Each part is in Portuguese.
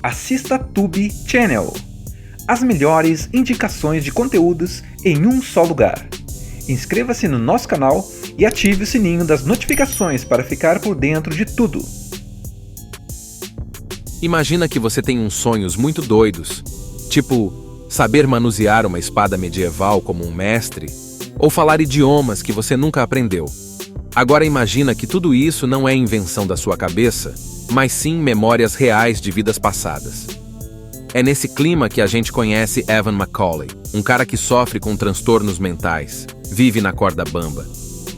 assista Tube Channel. As melhores indicações de conteúdos em um só lugar. Inscreva-se no nosso canal e ative o sininho das notificações para ficar por dentro de tudo. Imagina que você tem uns sonhos muito doidos, tipo saber manusear uma espada medieval como um mestre, ou falar idiomas que você nunca aprendeu. Agora imagina que tudo isso não é invenção da sua cabeça, mas sim memórias reais de vidas passadas. É nesse clima que a gente conhece Evan McCauley, um cara que sofre com transtornos mentais, vive na corda bamba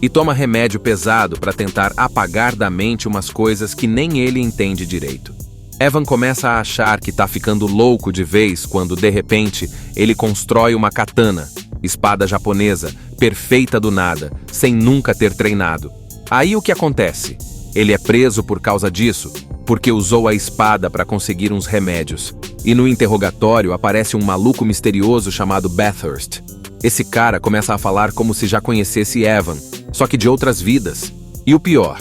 e toma remédio pesado para tentar apagar da mente umas coisas que nem ele entende direito. Evan começa a achar que tá ficando louco de vez quando, de repente, ele constrói uma katana, espada japonesa, perfeita do nada, sem nunca ter treinado. Aí o que acontece? Ele é preso por causa disso, porque usou a espada para conseguir uns remédios. E no interrogatório aparece um maluco misterioso chamado Bathurst. Esse cara começa a falar como se já conhecesse Evan, só que de outras vidas. E o pior,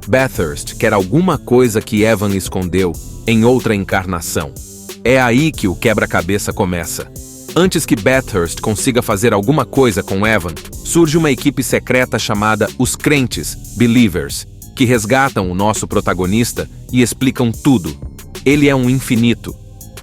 Bathurst quer alguma coisa que Evan escondeu em outra encarnação. É aí que o quebra-cabeça começa. Antes que Bathurst consiga fazer alguma coisa com Evan, surge uma equipe secreta chamada Os Crentes, Believers, que resgatam o nosso protagonista e explicam tudo. Ele é um infinito.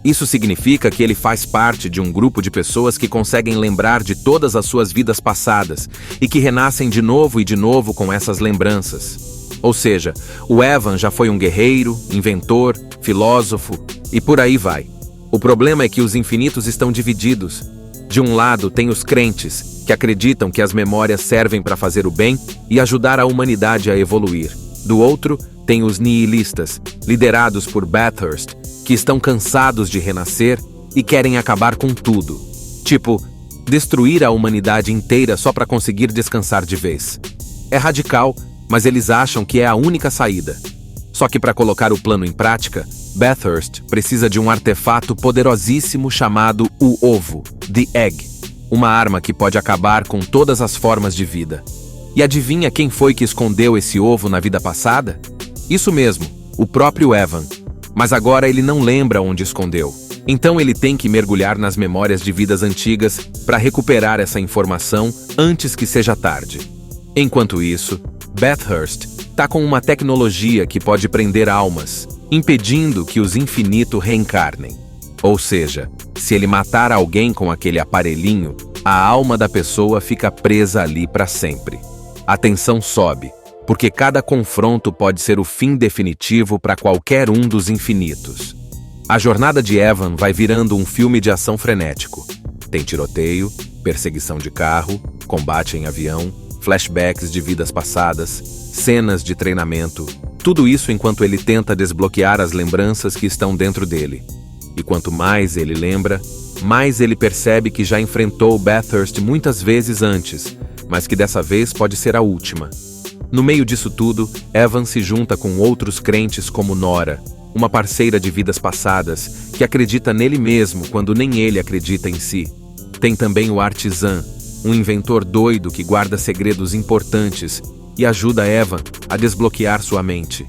Isso significa que ele faz parte de um grupo de pessoas que conseguem lembrar de todas as suas vidas passadas e que renascem de novo e de novo com essas lembranças. Ou seja, o Evan já foi um guerreiro, inventor, filósofo e por aí vai. O problema é que os infinitos estão divididos. De um lado tem os crentes, que acreditam que as memórias servem para fazer o bem e ajudar a humanidade a evoluir. Do outro, tem os nihilistas, liderados por Bathurst, que estão cansados de renascer e querem acabar com tudo. Tipo, destruir a humanidade inteira só para conseguir descansar de vez. É radical, mas eles acham que é a única saída. Só que para colocar o plano em prática, Bathurst precisa de um artefato poderosíssimo chamado o Ovo, The Egg, uma arma que pode acabar com todas as formas de vida. E adivinha quem foi que escondeu esse ovo na vida passada? Isso mesmo, o próprio Evan. Mas agora ele não lembra onde escondeu. Então ele tem que mergulhar nas memórias de vidas antigas para recuperar essa informação antes que seja tarde. Enquanto isso, Bathurst está com uma tecnologia que pode prender almas, impedindo que os infinitos reencarnem. Ou seja, se ele matar alguém com aquele aparelhinho, a alma da pessoa fica presa ali para sempre. A tensão sobe, porque cada confronto pode ser o fim definitivo para qualquer um dos infinitos. A jornada de Evan vai virando um filme de ação frenético. Tem tiroteio, perseguição de carro, combate em avião, flashbacks de vidas passadas, cenas de treinamento, tudo isso enquanto ele tenta desbloquear as lembranças que estão dentro dele. E quanto mais ele lembra, mais ele percebe que já enfrentou Bathurst muitas vezes antes, mas que dessa vez pode ser a última. No meio disso tudo, Evan se junta com outros crentes como Nora, uma parceira de vidas passadas, que acredita nele mesmo quando nem ele acredita em si. Tem também o Artisan, um inventor doido que guarda segredos importantes e ajuda Evan a desbloquear sua mente.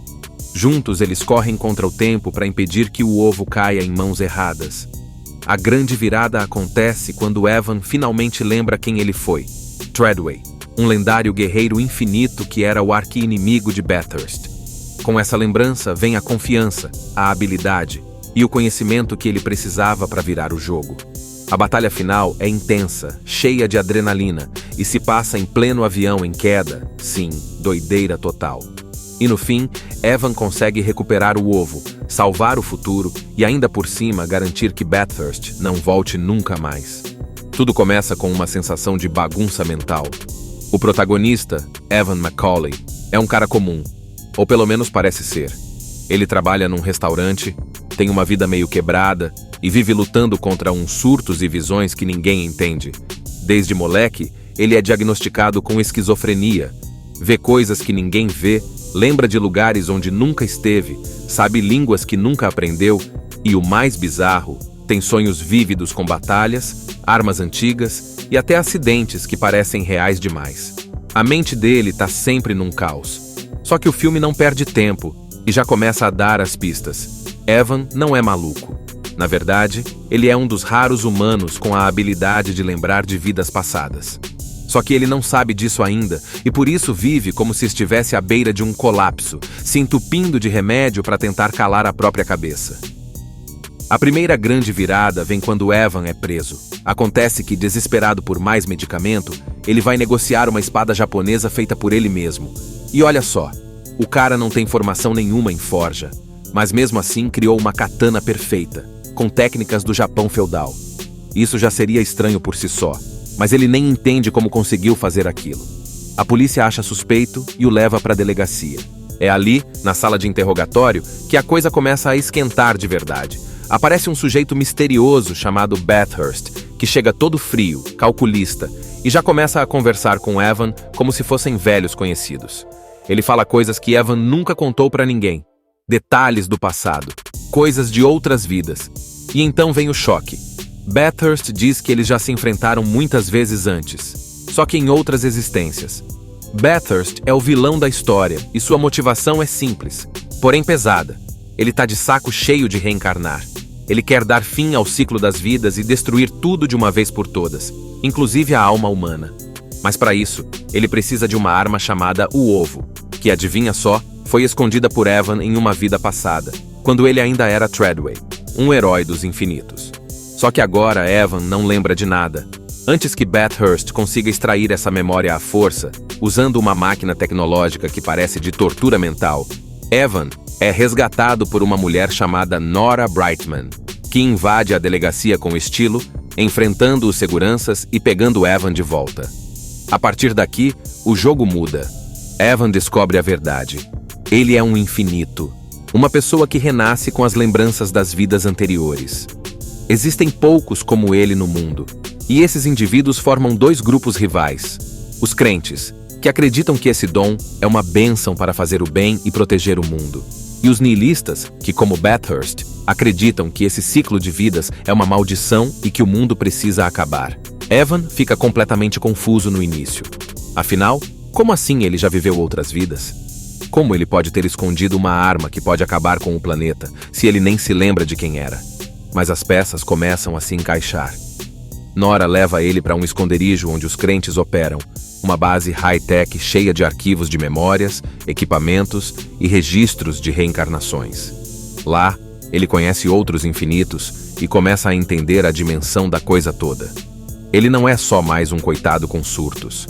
Juntos eles correm contra o tempo para impedir que o ovo caia em mãos erradas. A grande virada acontece quando Evan finalmente lembra quem ele foi. Treadway, um lendário guerreiro infinito que era o arqui-inimigo de Bathurst. Com essa lembrança vem a confiança, a habilidade e o conhecimento que ele precisava para virar o jogo. A batalha final é intensa, cheia de adrenalina e se passa em pleno avião em queda, sim, doideira total. E no fim, Evan consegue recuperar o ovo, salvar o futuro e ainda por cima garantir que Bathurst não volte nunca mais. Tudo começa com uma sensação de bagunça mental. O protagonista, Evan McCauley, é um cara comum, ou pelo menos parece ser. Ele trabalha num restaurante, tem uma vida meio quebrada e vive lutando contra uns surtos e visões que ninguém entende. Desde moleque, ele é diagnosticado com esquizofrenia, vê coisas que ninguém vê, lembra de lugares onde nunca esteve, sabe línguas que nunca aprendeu e, o mais bizarro, tem sonhos vívidos com batalhas, armas antigas e até acidentes que parecem reais demais. A mente dele tá sempre num caos. Só que o filme não perde tempo e já começa a dar as pistas. Evan não é maluco. Na verdade, ele é um dos raros humanos com a habilidade de lembrar de vidas passadas. Só que ele não sabe disso ainda e por isso vive como se estivesse à beira de um colapso, se entupindo de remédio para tentar calar a própria cabeça. A primeira grande virada vem quando Evan é preso. Acontece que, desesperado por mais medicamento, ele vai negociar uma espada japonesa feita por ele mesmo. E olha só, o cara não tem formação nenhuma em forja, mas mesmo assim criou uma katana perfeita, com técnicas do Japão feudal. Isso já seria estranho por si só, mas ele nem entende como conseguiu fazer aquilo. A polícia acha suspeito e o leva para a delegacia. É ali, na sala de interrogatório, que a coisa começa a esquentar de verdade. Aparece um sujeito misterioso chamado Bathurst, que chega todo frio, calculista, e já começa a conversar com Evan como se fossem velhos conhecidos. Ele fala coisas que Evan nunca contou para ninguém. Detalhes do passado, coisas de outras vidas. E então vem o choque. Bathurst diz que eles já se enfrentaram muitas vezes antes, só que em outras existências. Bathurst é o vilão da história e sua motivação é simples, porém pesada. Ele tá de saco cheio de reencarnar. Ele quer dar fim ao ciclo das vidas e destruir tudo de uma vez por todas, inclusive a alma humana. Mas para isso, ele precisa de uma arma chamada o Ovo, que, adivinha só, foi escondida por Evan em uma vida passada, quando ele ainda era Treadway, um herói dos infinitos. Só que agora Evan não lembra de nada. Antes que Bathurst consiga extrair essa memória à força, usando uma máquina tecnológica que parece de tortura mental, Evan é resgatado por uma mulher chamada Nora Brightman, que invade a delegacia com estilo, enfrentando os seguranças e pegando Evan de volta. A partir daqui, o jogo muda. Evan descobre a verdade. Ele é um infinito, uma pessoa que renasce com as lembranças das vidas anteriores. Existem poucos como ele no mundo, e esses indivíduos formam dois grupos rivais. Os crentes, que acreditam que esse dom é uma bênção para fazer o bem e proteger o mundo. E os nihilistas, que, como Bathurst, acreditam que esse ciclo de vidas é uma maldição e que o mundo precisa acabar. Evan fica completamente confuso no início. Afinal, como assim ele já viveu outras vidas? Como ele pode ter escondido uma arma que pode acabar com o planeta, se ele nem se lembra de quem era? Mas as peças começam a se encaixar. Nora leva ele para um esconderijo onde os crentes operam, uma base high-tech cheia de arquivos de memórias, equipamentos e registros de reencarnações. Lá, ele conhece outros infinitos e começa a entender a dimensão da coisa toda. Ele não é só mais um coitado com surtos.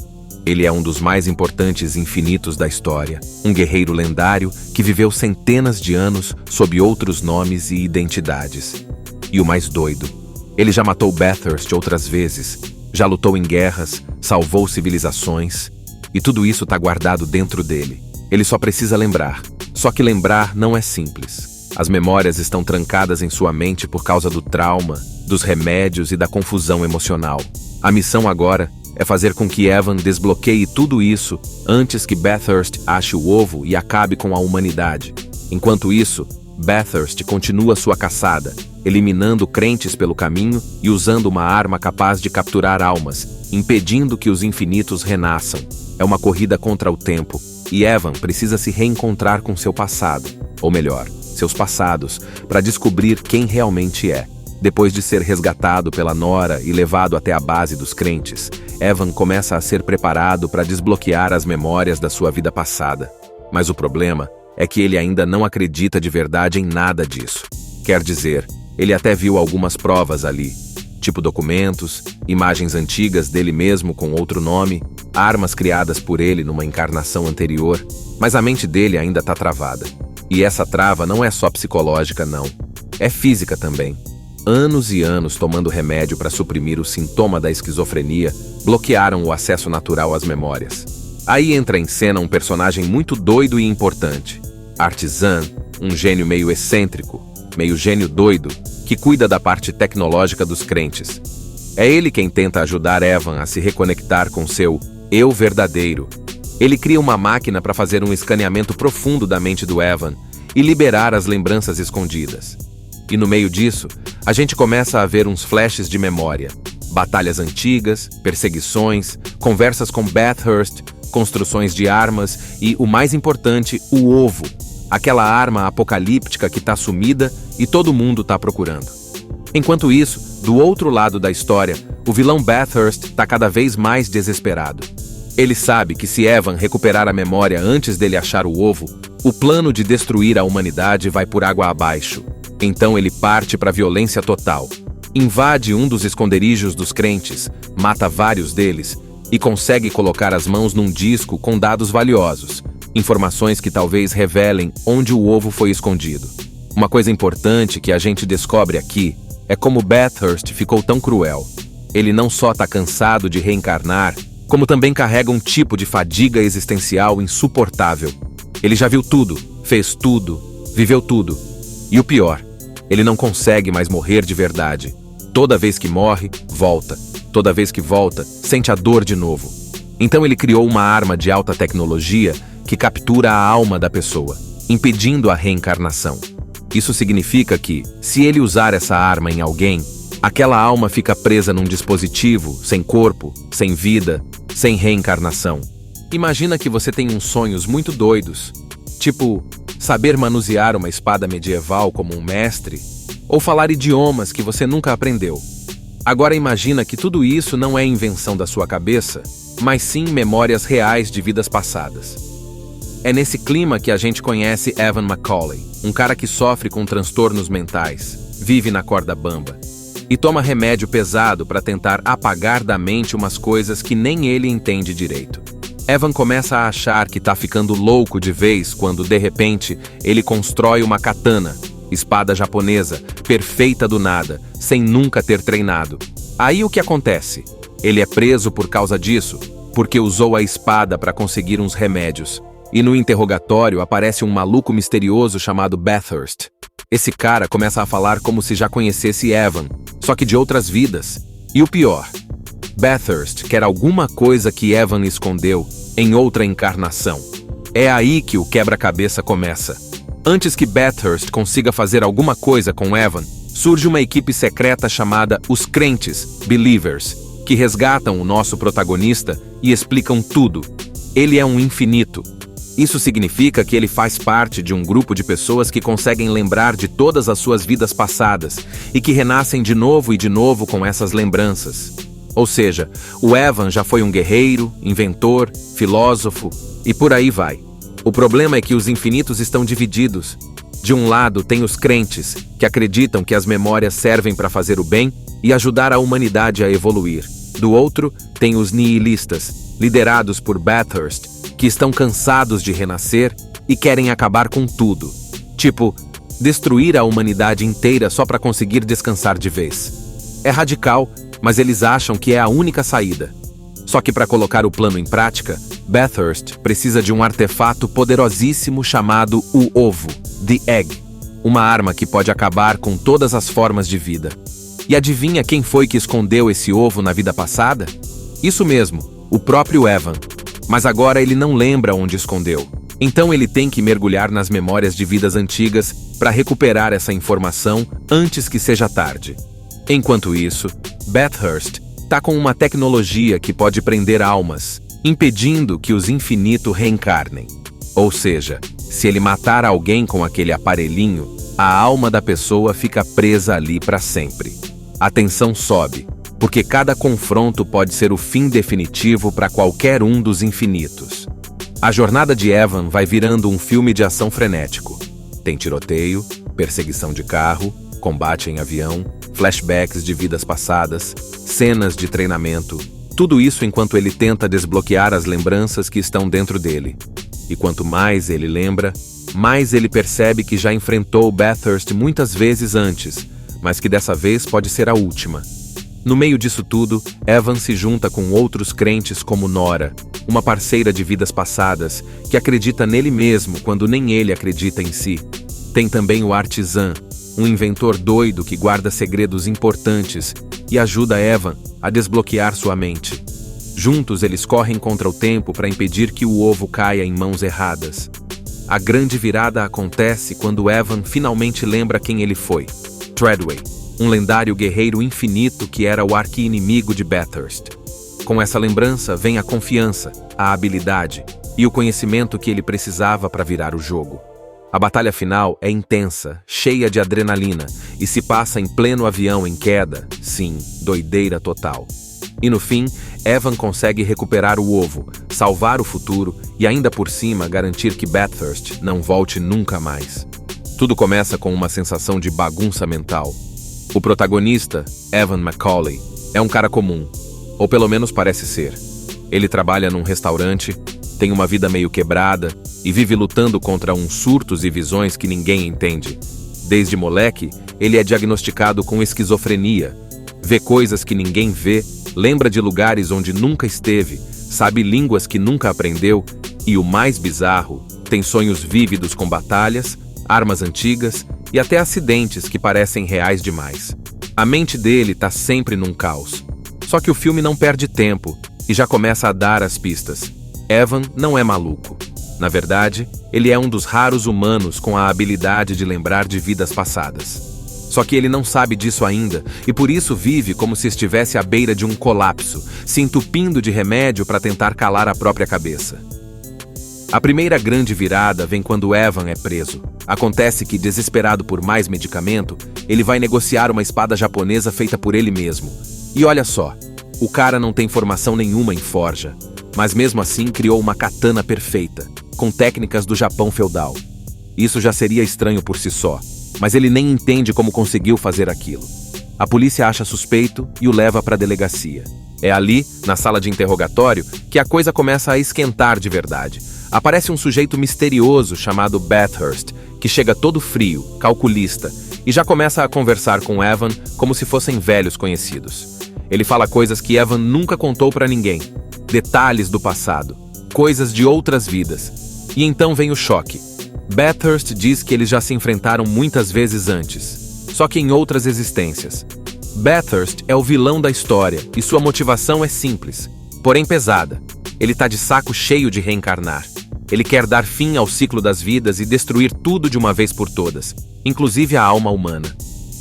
Ele é um dos mais importantes infinitos da história, um guerreiro lendário que viveu centenas de anos sob outros nomes e identidades. E o mais doido, ele já matou Bathurst outras vezes, já lutou em guerras, salvou civilizações, e tudo isso está guardado dentro dele. Ele só precisa lembrar. Só que lembrar não é simples. As memórias estão trancadas em sua mente por causa do trauma, dos remédios e da confusão emocional. A missão agora é fazer com que Evan desbloqueie tudo isso antes que Bathurst ache o ovo e acabe com a humanidade. Enquanto isso, Bathurst continua sua caçada, eliminando crentes pelo caminho e usando uma arma capaz de capturar almas, impedindo que os infinitos renasçam. É uma corrida contra o tempo, e Evan precisa se reencontrar com seu passado, ou melhor, seus passados, para descobrir quem realmente é. Depois de ser resgatado pela Nora e levado até a base dos crentes, Evan começa a ser preparado para desbloquear as memórias da sua vida passada. Mas o problema é que ele ainda não acredita de verdade em nada disso. Quer dizer, ele até viu algumas provas ali, tipo documentos, imagens antigas dele mesmo com outro nome, armas criadas por ele numa encarnação anterior, mas a mente dele ainda está travada. E essa trava não é só psicológica, não. É física também. Anos e anos tomando remédio para suprimir o sintoma da esquizofrenia bloquearam o acesso natural às memórias. Aí entra em cena um personagem muito doido e importante. Artisan, um gênio meio excêntrico, meio gênio doido, que cuida da parte tecnológica dos crentes. É ele quem tenta ajudar Evan a se reconectar com seu eu verdadeiro. Ele cria uma máquina para fazer um escaneamento profundo da mente do Evan e liberar as lembranças escondidas. E no meio disso, a gente começa a ver uns flashes de memória. Batalhas antigas, perseguições, conversas com Bathurst, construções de armas e, o mais importante, o ovo. aquela arma apocalíptica que tá sumida e todo mundo tá procurando. Enquanto isso, do outro lado da história, o vilão Bathurst tá cada vez mais desesperado. Ele sabe que se Evan recuperar a memória antes dele achar o ovo, o plano de destruir a humanidade vai por água abaixo. Então ele parte para a violência total. Invade um dos esconderijos dos crentes, mata vários deles e consegue colocar as mãos num disco com dados valiosos, informações que talvez revelem onde o ovo foi escondido. Uma coisa importante que a gente descobre aqui é como Bathurst ficou tão cruel. Ele não só está cansado de reencarnar, como também carrega um tipo de fadiga existencial insuportável. Ele já viu tudo, fez tudo, viveu tudo. E o pior, ele não consegue mais morrer de verdade. Toda vez que morre, volta. Toda vez que volta, sente a dor de novo. Então ele criou uma arma de alta tecnologia que captura a alma da pessoa, impedindo a reencarnação. Isso significa que, se ele usar essa arma em alguém, aquela alma fica presa num dispositivo, sem corpo, sem vida, sem reencarnação. Imagina que você tem uns sonhos muito doidos, tipo saber manusear uma espada medieval como um mestre, ou falar idiomas que você nunca aprendeu. Agora imagina que tudo isso não é invenção da sua cabeça, mas sim memórias reais de vidas passadas. É nesse clima que a gente conhece Evan Macaulay, um cara que sofre com transtornos mentais, vive na corda bamba e toma remédio pesado para tentar apagar da mente umas coisas que nem ele entende direito. Evan começa a achar que tá ficando louco de vez quando, de repente, ele constrói uma katana, espada japonesa, perfeita do nada, sem nunca ter treinado. Aí o que acontece? Ele é preso por causa disso, porque usou a espada para conseguir uns remédios. E no interrogatório aparece um maluco misterioso chamado Bathurst. Esse cara começa a falar como se já conhecesse Evan, só que de outras vidas. E o pior, Bathurst quer alguma coisa que Evan escondeu em outra encarnação. É aí que o quebra-cabeça começa. Antes que Bathurst consiga fazer alguma coisa com Evan, surge uma equipe secreta chamada Os Crentes, Believers, que resgatam o nosso protagonista e explicam tudo. Ele é um infinito. Isso significa que ele faz parte de um grupo de pessoas que conseguem lembrar de todas as suas vidas passadas e que renascem de novo e de novo com essas lembranças. Ou seja, o Evan já foi um guerreiro, inventor, filósofo e por aí vai. O problema é que os infinitos estão divididos. De um lado tem os crentes, que acreditam que as memórias servem para fazer o bem e ajudar a humanidade a evoluir. Do outro, tem os nihilistas, liderados por Bathurst, que estão cansados de renascer e querem acabar com tudo. Tipo, destruir a humanidade inteira só para conseguir descansar de vez. É radical, mas eles acham que é a única saída. Só que para colocar o plano em prática, Bathurst precisa de um artefato poderosíssimo chamado o Ovo, The Egg, uma arma que pode acabar com todas as formas de vida. E adivinha quem foi que escondeu esse ovo na vida passada? Isso mesmo, o próprio Evan. Mas agora ele não lembra onde escondeu. Então ele tem que mergulhar nas memórias de vidas antigas para recuperar essa informação antes que seja tarde. Enquanto isso, Bathurst está com uma tecnologia que pode prender almas, impedindo que os infinitos reencarnem. Ou seja, se ele matar alguém com aquele aparelhinho, a alma da pessoa fica presa ali para sempre. A tensão sobe, porque cada confronto pode ser o fim definitivo para qualquer um dos infinitos. A jornada de Evan vai virando um filme de ação frenético. Tem tiroteio, perseguição de carro, combate em avião, flashbacks de vidas passadas, cenas de treinamento, tudo isso enquanto ele tenta desbloquear as lembranças que estão dentro dele. E quanto mais ele lembra, mais ele percebe que já enfrentou Bathurst muitas vezes antes, mas que dessa vez pode ser a última. No meio disso tudo, Evan se junta com outros crentes como Nora, uma parceira de vidas passadas, que acredita nele mesmo quando nem ele acredita em si. Tem também o Artisan, um inventor doido que guarda segredos importantes e ajuda Evan a desbloquear sua mente. Juntos eles correm contra o tempo para impedir que o ovo caia em mãos erradas. A grande virada acontece quando Evan finalmente lembra quem ele foi: Treadway, um lendário guerreiro infinito que era o arqui-inimigo de Bathurst. Com essa lembrança vem a confiança, a habilidade e o conhecimento que ele precisava para virar o jogo. A batalha final é intensa, cheia de adrenalina, e se passa em pleno avião em queda. Sim, doideira total. E no fim, Evan consegue recuperar o ovo, salvar o futuro e ainda por cima garantir que Bathurst não volte nunca mais. Tudo começa com uma sensação de bagunça mental. O protagonista, Evan McCauley, é um cara comum, ou pelo menos parece ser. Ele trabalha num restaurante, tem uma vida meio quebrada e vive lutando contra uns surtos e visões que ninguém entende. Desde moleque, ele é diagnosticado com esquizofrenia, vê coisas que ninguém vê, lembra de lugares onde nunca esteve, sabe línguas que nunca aprendeu e, o mais bizarro, tem sonhos vívidos com batalhas, armas antigas e até acidentes que parecem reais demais. A mente dele tá sempre num caos. Só que o filme não perde tempo e já começa a dar as pistas. Evan não é maluco. Na verdade, ele é um dos raros humanos com a habilidade de lembrar de vidas passadas. Só que ele não sabe disso ainda e por isso vive como se estivesse à beira de um colapso, se entupindo de remédio para tentar calar a própria cabeça. A primeira grande virada vem quando Evan é preso. Acontece que, desesperado por mais medicamento, ele vai negociar uma espada japonesa feita por ele mesmo. E olha só, o cara não tem formação nenhuma em forja, mas mesmo assim criou uma katana perfeita, com técnicas do Japão feudal. Isso já seria estranho por si só, mas ele nem entende como conseguiu fazer aquilo. A polícia acha suspeito e o leva para a delegacia. É ali, na sala de interrogatório, que a coisa começa a esquentar de verdade. Aparece um sujeito misterioso chamado Bathurst, que chega todo frio, calculista, e já começa a conversar com Evan como se fossem velhos conhecidos. Ele fala coisas que Evan nunca contou para ninguém, detalhes do passado, coisas de outras vidas. E então vem o choque. Bathurst diz que eles já se enfrentaram muitas vezes antes, só que em outras existências. Bathurst é o vilão da história e sua motivação é simples, porém pesada. Ele tá de saco cheio de reencarnar. Ele quer dar fim ao ciclo das vidas e destruir tudo de uma vez por todas, inclusive a alma humana.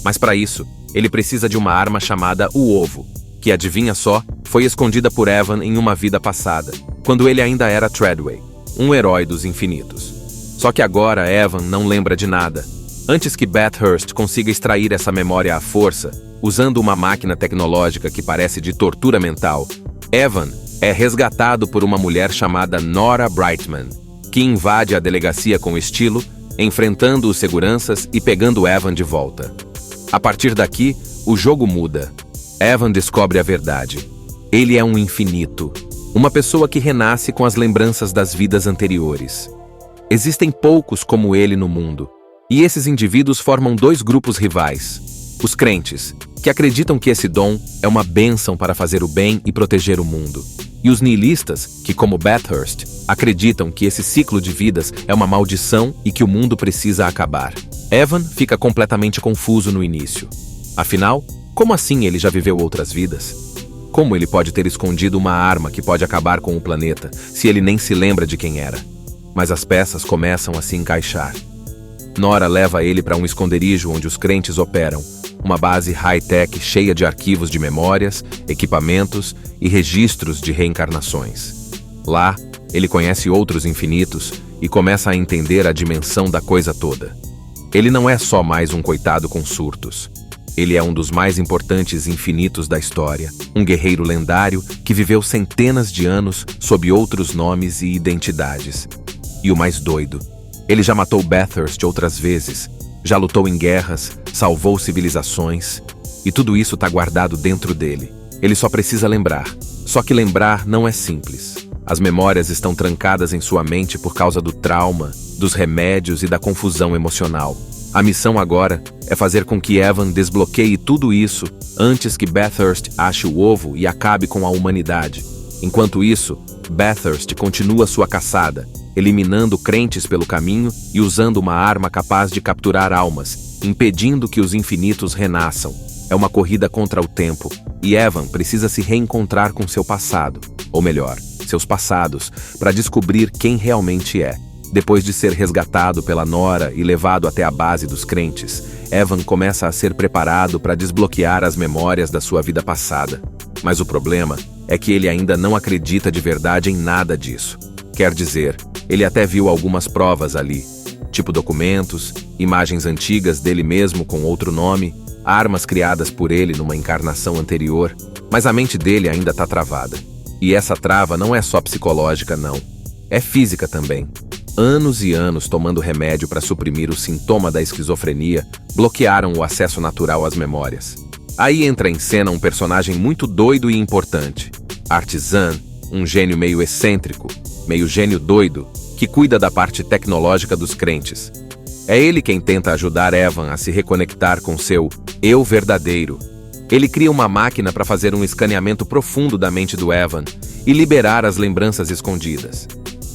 Mas para isso, ele precisa de uma arma chamada o Ovo, que, adivinha só, foi escondida por Evan em uma vida passada, quando ele ainda era Treadway, um herói dos infinitos. Só que agora Evan não lembra de nada. Antes que Bathurst consiga extrair essa memória à força, usando uma máquina tecnológica que parece de tortura mental, Evan é resgatado por uma mulher chamada Nora Brightman, que invade a delegacia com estilo, enfrentando os seguranças e pegando Evan de volta. A partir daqui, o jogo muda. Evan descobre a verdade. Ele é um infinito, uma pessoa que renasce com as lembranças das vidas anteriores. Existem poucos como ele no mundo, e esses indivíduos formam dois grupos rivais. Os crentes, que acreditam que esse dom é uma bênção para fazer o bem e proteger o mundo. E os nihilistas, que, como Bathurst, acreditam que esse ciclo de vidas é uma maldição e que o mundo precisa acabar. Evan fica completamente confuso no início. Afinal, como assim ele já viveu outras vidas? Como ele pode ter escondido uma arma que pode acabar com o planeta, se ele nem se lembra de quem era? Mas as peças começam a se encaixar. Nora leva ele para um esconderijo onde os crentes operam, uma base high-tech cheia de arquivos de memórias, equipamentos e registros de reencarnações. Lá, ele conhece outros infinitos e começa a entender a dimensão da coisa toda. Ele não é só mais um coitado com surtos. Ele é um dos mais importantes infinitos da história, um guerreiro lendário que viveu centenas de anos sob outros nomes e identidades. E o mais doido, ele já matou Bathurst outras vezes, já lutou em guerras, salvou civilizações, e tudo isso está guardado dentro dele. Ele só precisa lembrar. Só que lembrar não é simples. As memórias estão trancadas em sua mente por causa do trauma, dos remédios e da confusão emocional. A missão agora é fazer com que Evan desbloqueie tudo isso antes que Bathurst ache o ovo e acabe com a humanidade. Enquanto isso, Bathurst continua sua caçada, eliminando crentes pelo caminho e usando uma arma capaz de capturar almas, impedindo que os infinitos renasçam. É uma corrida contra o tempo, e Evan precisa se reencontrar com seu passado, ou melhor, seus passados, para descobrir quem realmente é. Depois de ser resgatado pela Nora e levado até a base dos crentes, Evan começa a ser preparado para desbloquear as memórias da sua vida passada. Mas o problema é que ele ainda não acredita de verdade em nada disso. Quer dizer, ele até viu algumas provas ali, tipo documentos, imagens antigas dele mesmo com outro nome, armas criadas por ele numa encarnação anterior, mas a mente dele ainda está travada. E essa trava não é só psicológica, não. É física também. Anos e anos tomando remédio para suprimir o sintoma da esquizofrenia bloquearam o acesso natural às memórias. Aí entra em cena um personagem muito doido e importante, Artisan, um gênio meio excêntrico, meio gênio doido, que cuida da parte tecnológica dos crentes. É ele quem tenta ajudar Evan a se reconectar com seu eu verdadeiro. Ele cria uma máquina para fazer um escaneamento profundo da mente do Evan e liberar as lembranças escondidas.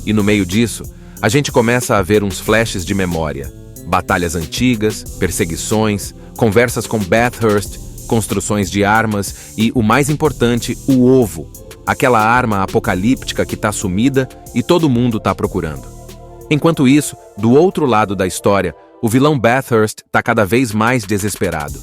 E no meio disso, a gente começa a ver uns flashes de memória, batalhas antigas, perseguições, conversas com Bathurst, construções de armas e, o mais importante, o ovo, aquela arma apocalíptica que está sumida e todo mundo está procurando. Enquanto isso, do outro lado da história, o vilão Bathurst está cada vez mais desesperado.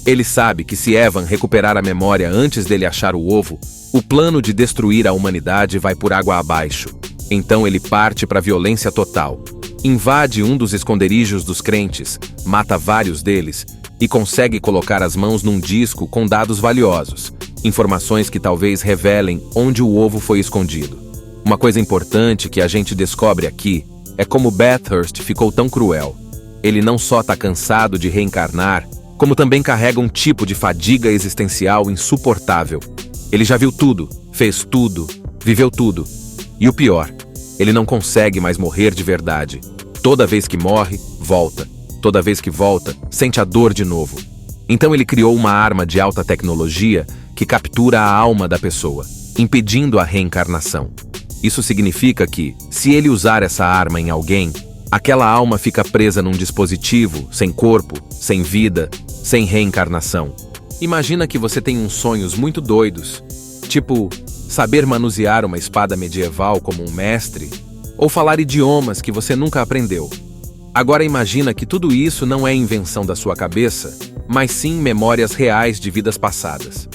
Ele sabe que se Evan recuperar a memória antes dele achar o ovo, o plano de destruir a humanidade vai por água abaixo. Então ele parte para a violência total. Invade um dos esconderijos dos crentes, mata vários deles e consegue colocar as mãos num disco com dados valiosos, informações que talvez revelem onde o ovo foi escondido. Uma coisa importante que a gente descobre aqui é como Bathurst ficou tão cruel. Ele não só está cansado de reencarnar, como também carrega um tipo de fadiga existencial insuportável. Ele já viu tudo, fez tudo, viveu tudo. E o pior, ele não consegue mais morrer de verdade. Toda vez que morre, volta. Toda vez que volta, sente a dor de novo. Então ele criou uma arma de alta tecnologia que captura a alma da pessoa, impedindo a reencarnação. Isso significa que, se ele usar essa arma em alguém, aquela alma fica presa num dispositivo, sem corpo, sem vida, sem reencarnação. Imagina que você tem uns sonhos muito doidos, tipo saber manusear uma espada medieval como um mestre, ou falar idiomas que você nunca aprendeu. Agora imagina que tudo isso não é invenção da sua cabeça, mas sim memórias reais de vidas passadas.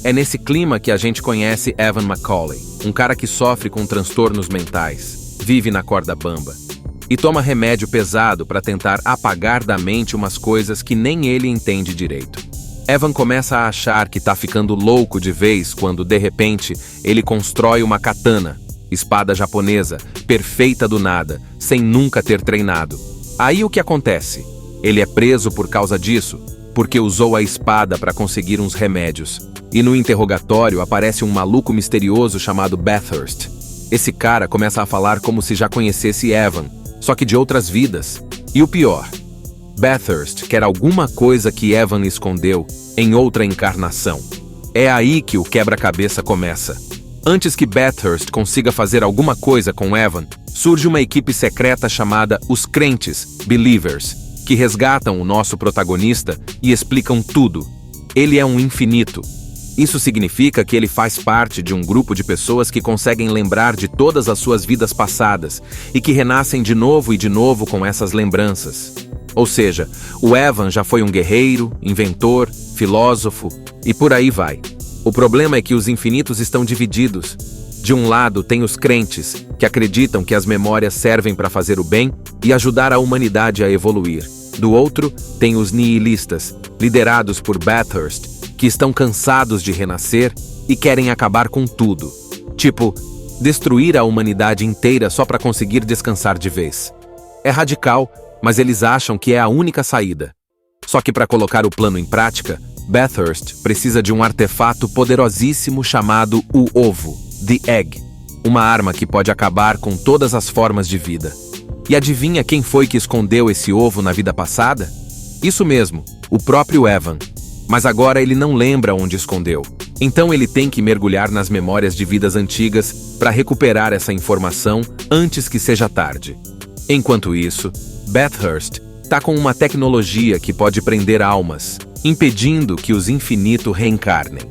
É nesse clima que a gente conhece Evan Macaulay, um cara que sofre com transtornos mentais, vive na corda bamba e toma remédio pesado para tentar apagar da mente umas coisas que nem ele entende direito. Evan começa a achar que tá ficando louco de vez quando, de repente, ele constrói uma katana, espada japonesa, perfeita do nada, sem nunca ter treinado. Aí o que acontece? Ele é preso por causa disso, porque usou a espada para conseguir uns remédios. E no interrogatório aparece um maluco misterioso chamado Bathurst. Esse cara começa a falar como se já conhecesse Evan, só que de outras vidas. E o pior, Bathurst quer alguma coisa que Evan escondeu em outra encarnação. É aí que o quebra-cabeça começa. Antes que Bathurst consiga fazer alguma coisa com Evan, surge uma equipe secreta chamada Os Crentes, Believers, que resgatam o nosso protagonista e explicam tudo. Ele é um infinito. Isso significa que ele faz parte de um grupo de pessoas que conseguem lembrar de todas as suas vidas passadas e que renascem de novo e de novo com essas lembranças. Ou seja, o Evan já foi um guerreiro, inventor, filósofo e por aí vai. O problema é que os infinitos estão divididos. De um lado tem os crentes, que acreditam que as memórias servem para fazer o bem e ajudar a humanidade a evoluir. Do outro, tem os nihilistas, liderados por Bathurst, que estão cansados de renascer e querem acabar com tudo. Tipo, destruir a humanidade inteira só para conseguir descansar de vez. É radical, mas eles acham que é a única saída. Só que para colocar o plano em prática, Bathurst precisa de um artefato poderosíssimo chamado o ovo, The Egg, uma arma que pode acabar com todas as formas de vida. E adivinha quem foi que escondeu esse ovo na vida passada? Isso mesmo, o próprio Evan. Mas agora ele não lembra onde escondeu. Então ele tem que mergulhar nas memórias de vidas antigas para recuperar essa informação antes que seja tarde. Enquanto isso, Bathurst está com uma tecnologia que pode prender almas, impedindo que os infinitos reencarnem.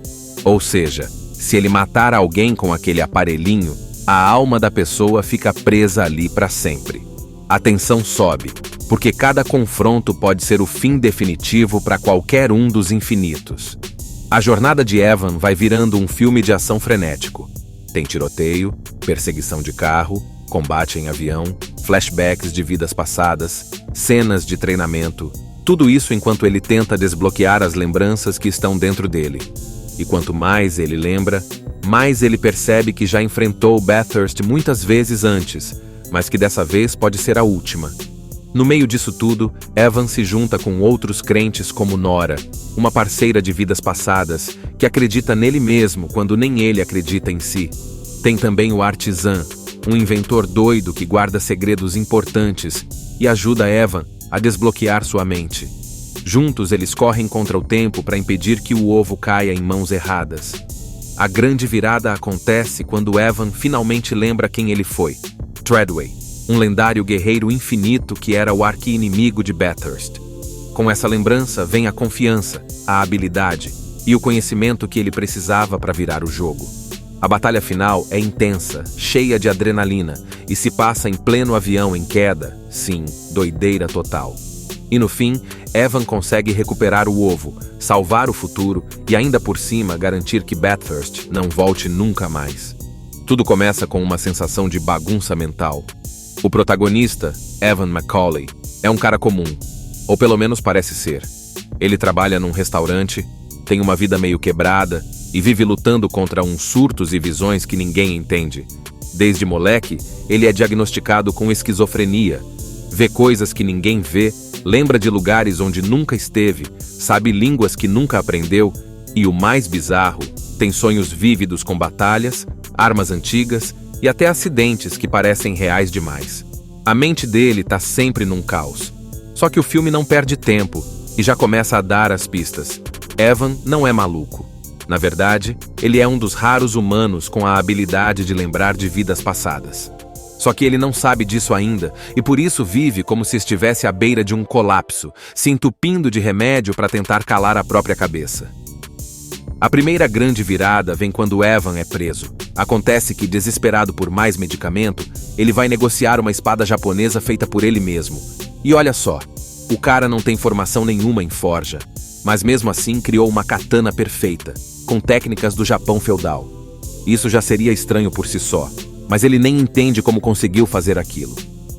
Ou seja, se ele matar alguém com aquele aparelhinho, a alma da pessoa fica presa ali para sempre. A tensão sobe, porque cada confronto pode ser o fim definitivo para qualquer um dos infinitos. A jornada de Evan vai virando um filme de ação frenético. Tem tiroteio, perseguição de carro, combate em avião, flashbacks de vidas passadas, cenas de treinamento, tudo isso enquanto ele tenta desbloquear as lembranças que estão dentro dele. E quanto mais ele lembra, mais ele percebe que já enfrentou Bathurst muitas vezes antes, mas que dessa vez pode ser a última. No meio disso tudo, Evan se junta com outros crentes como Nora, uma parceira de vidas passadas, que acredita nele mesmo quando nem ele acredita em si. Tem também o Artisan, um inventor doido que guarda segredos importantes e ajuda Evan a desbloquear sua mente. Juntos eles correm contra o tempo para impedir que o ovo caia em mãos erradas. A grande virada acontece quando Evan finalmente lembra quem ele foi: Treadway, um lendário guerreiro infinito que era o arqui-inimigo de Bathurst. Com essa lembrança vem a confiança, a habilidade e o conhecimento que ele precisava para virar o jogo. A batalha final é intensa, cheia de adrenalina e se passa em pleno avião em queda, sim, doideira total. E no fim, Evan consegue recuperar o ovo, salvar o futuro e ainda por cima garantir que Bathurst não volte nunca mais. Tudo começa com uma sensação de bagunça mental. O protagonista, Evan McCauley, é um cara comum, ou pelo menos parece ser. Ele trabalha num restaurante, tem uma vida meio quebrada e vive lutando contra uns surtos e visões que ninguém entende. Desde moleque, ele é diagnosticado com esquizofrenia, vê coisas que ninguém vê, lembra de lugares onde nunca esteve, sabe línguas que nunca aprendeu e, o mais bizarro, tem sonhos vívidos com batalhas, armas antigas e até acidentes que parecem reais demais. A mente dele tá sempre num caos. Só que o filme não perde tempo e já começa a dar as pistas. Evan não é maluco. Na verdade, ele é um dos raros humanos com a habilidade de lembrar de vidas passadas. Só que ele não sabe disso ainda e por isso vive como se estivesse à beira de um colapso, se entupindo de remédio para tentar calar a própria cabeça. A primeira grande virada vem quando Evan é preso. Acontece que, desesperado por mais medicamento, ele vai negociar uma espada japonesa feita por ele mesmo. E olha só, o cara não tem formação nenhuma em forja, mas mesmo assim criou uma katana perfeita, com técnicas do Japão feudal. Isso já seria estranho por si só, mas ele nem entende como conseguiu fazer aquilo.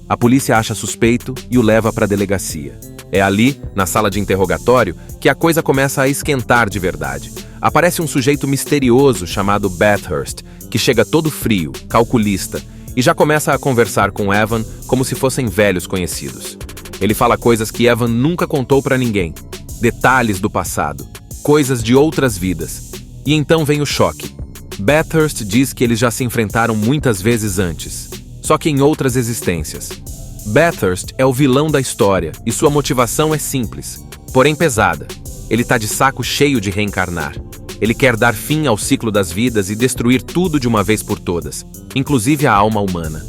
A polícia acha suspeito e o leva para a delegacia. É ali, na sala de interrogatório, que a coisa começa a esquentar de verdade. Aparece um sujeito misterioso chamado Bathurst, que chega todo frio, calculista, e já começa a conversar com Evan como se fossem velhos conhecidos. Ele fala coisas que Evan nunca contou para ninguém, detalhes do passado, coisas de outras vidas. E então vem o choque. Bathurst diz que eles já se enfrentaram muitas vezes antes, só que em outras existências. Bathurst é o vilão da história e sua motivação é simples, porém pesada. Ele tá de saco cheio de reencarnar. Ele quer dar fim ao ciclo das vidas e destruir tudo de uma vez por todas, inclusive a alma humana.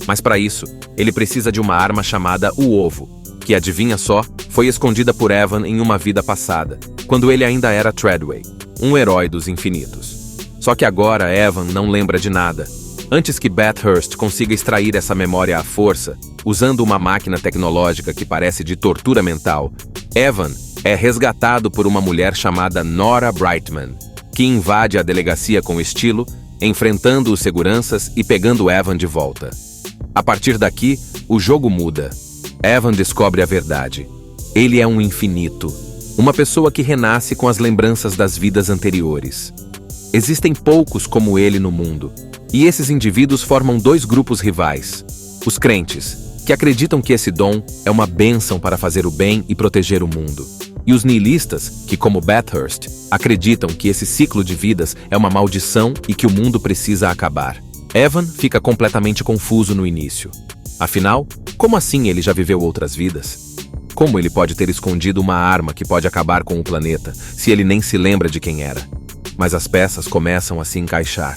Mas para isso, ele precisa de uma arma chamada o Ovo, que, adivinha só, foi escondida por Evan em uma vida passada, quando ele ainda era Treadway, um herói dos infinitos. Só que agora Evan não lembra de nada. Antes que Bathurst consiga extrair essa memória à força, usando uma máquina tecnológica que parece de tortura mental, Evan é resgatado por uma mulher chamada Nora Brightman, que invade a delegacia com estilo, enfrentando os seguranças e pegando Evan de volta. A partir daqui, o jogo muda. Evan descobre a verdade. Ele é um infinito, uma pessoa que renasce com as lembranças das vidas anteriores. Existem poucos como ele no mundo, e esses indivíduos formam dois grupos rivais. Os crentes, que acreditam que esse dom é uma bênção para fazer o bem e proteger o mundo. E os nihilistas, que, como Bathurst, acreditam que esse ciclo de vidas é uma maldição e que o mundo precisa acabar. Evan fica completamente confuso no início. Afinal, como assim ele já viveu outras vidas? Como ele pode ter escondido uma arma que pode acabar com o planeta, se ele nem se lembra de quem era? Mas as peças começam a se encaixar.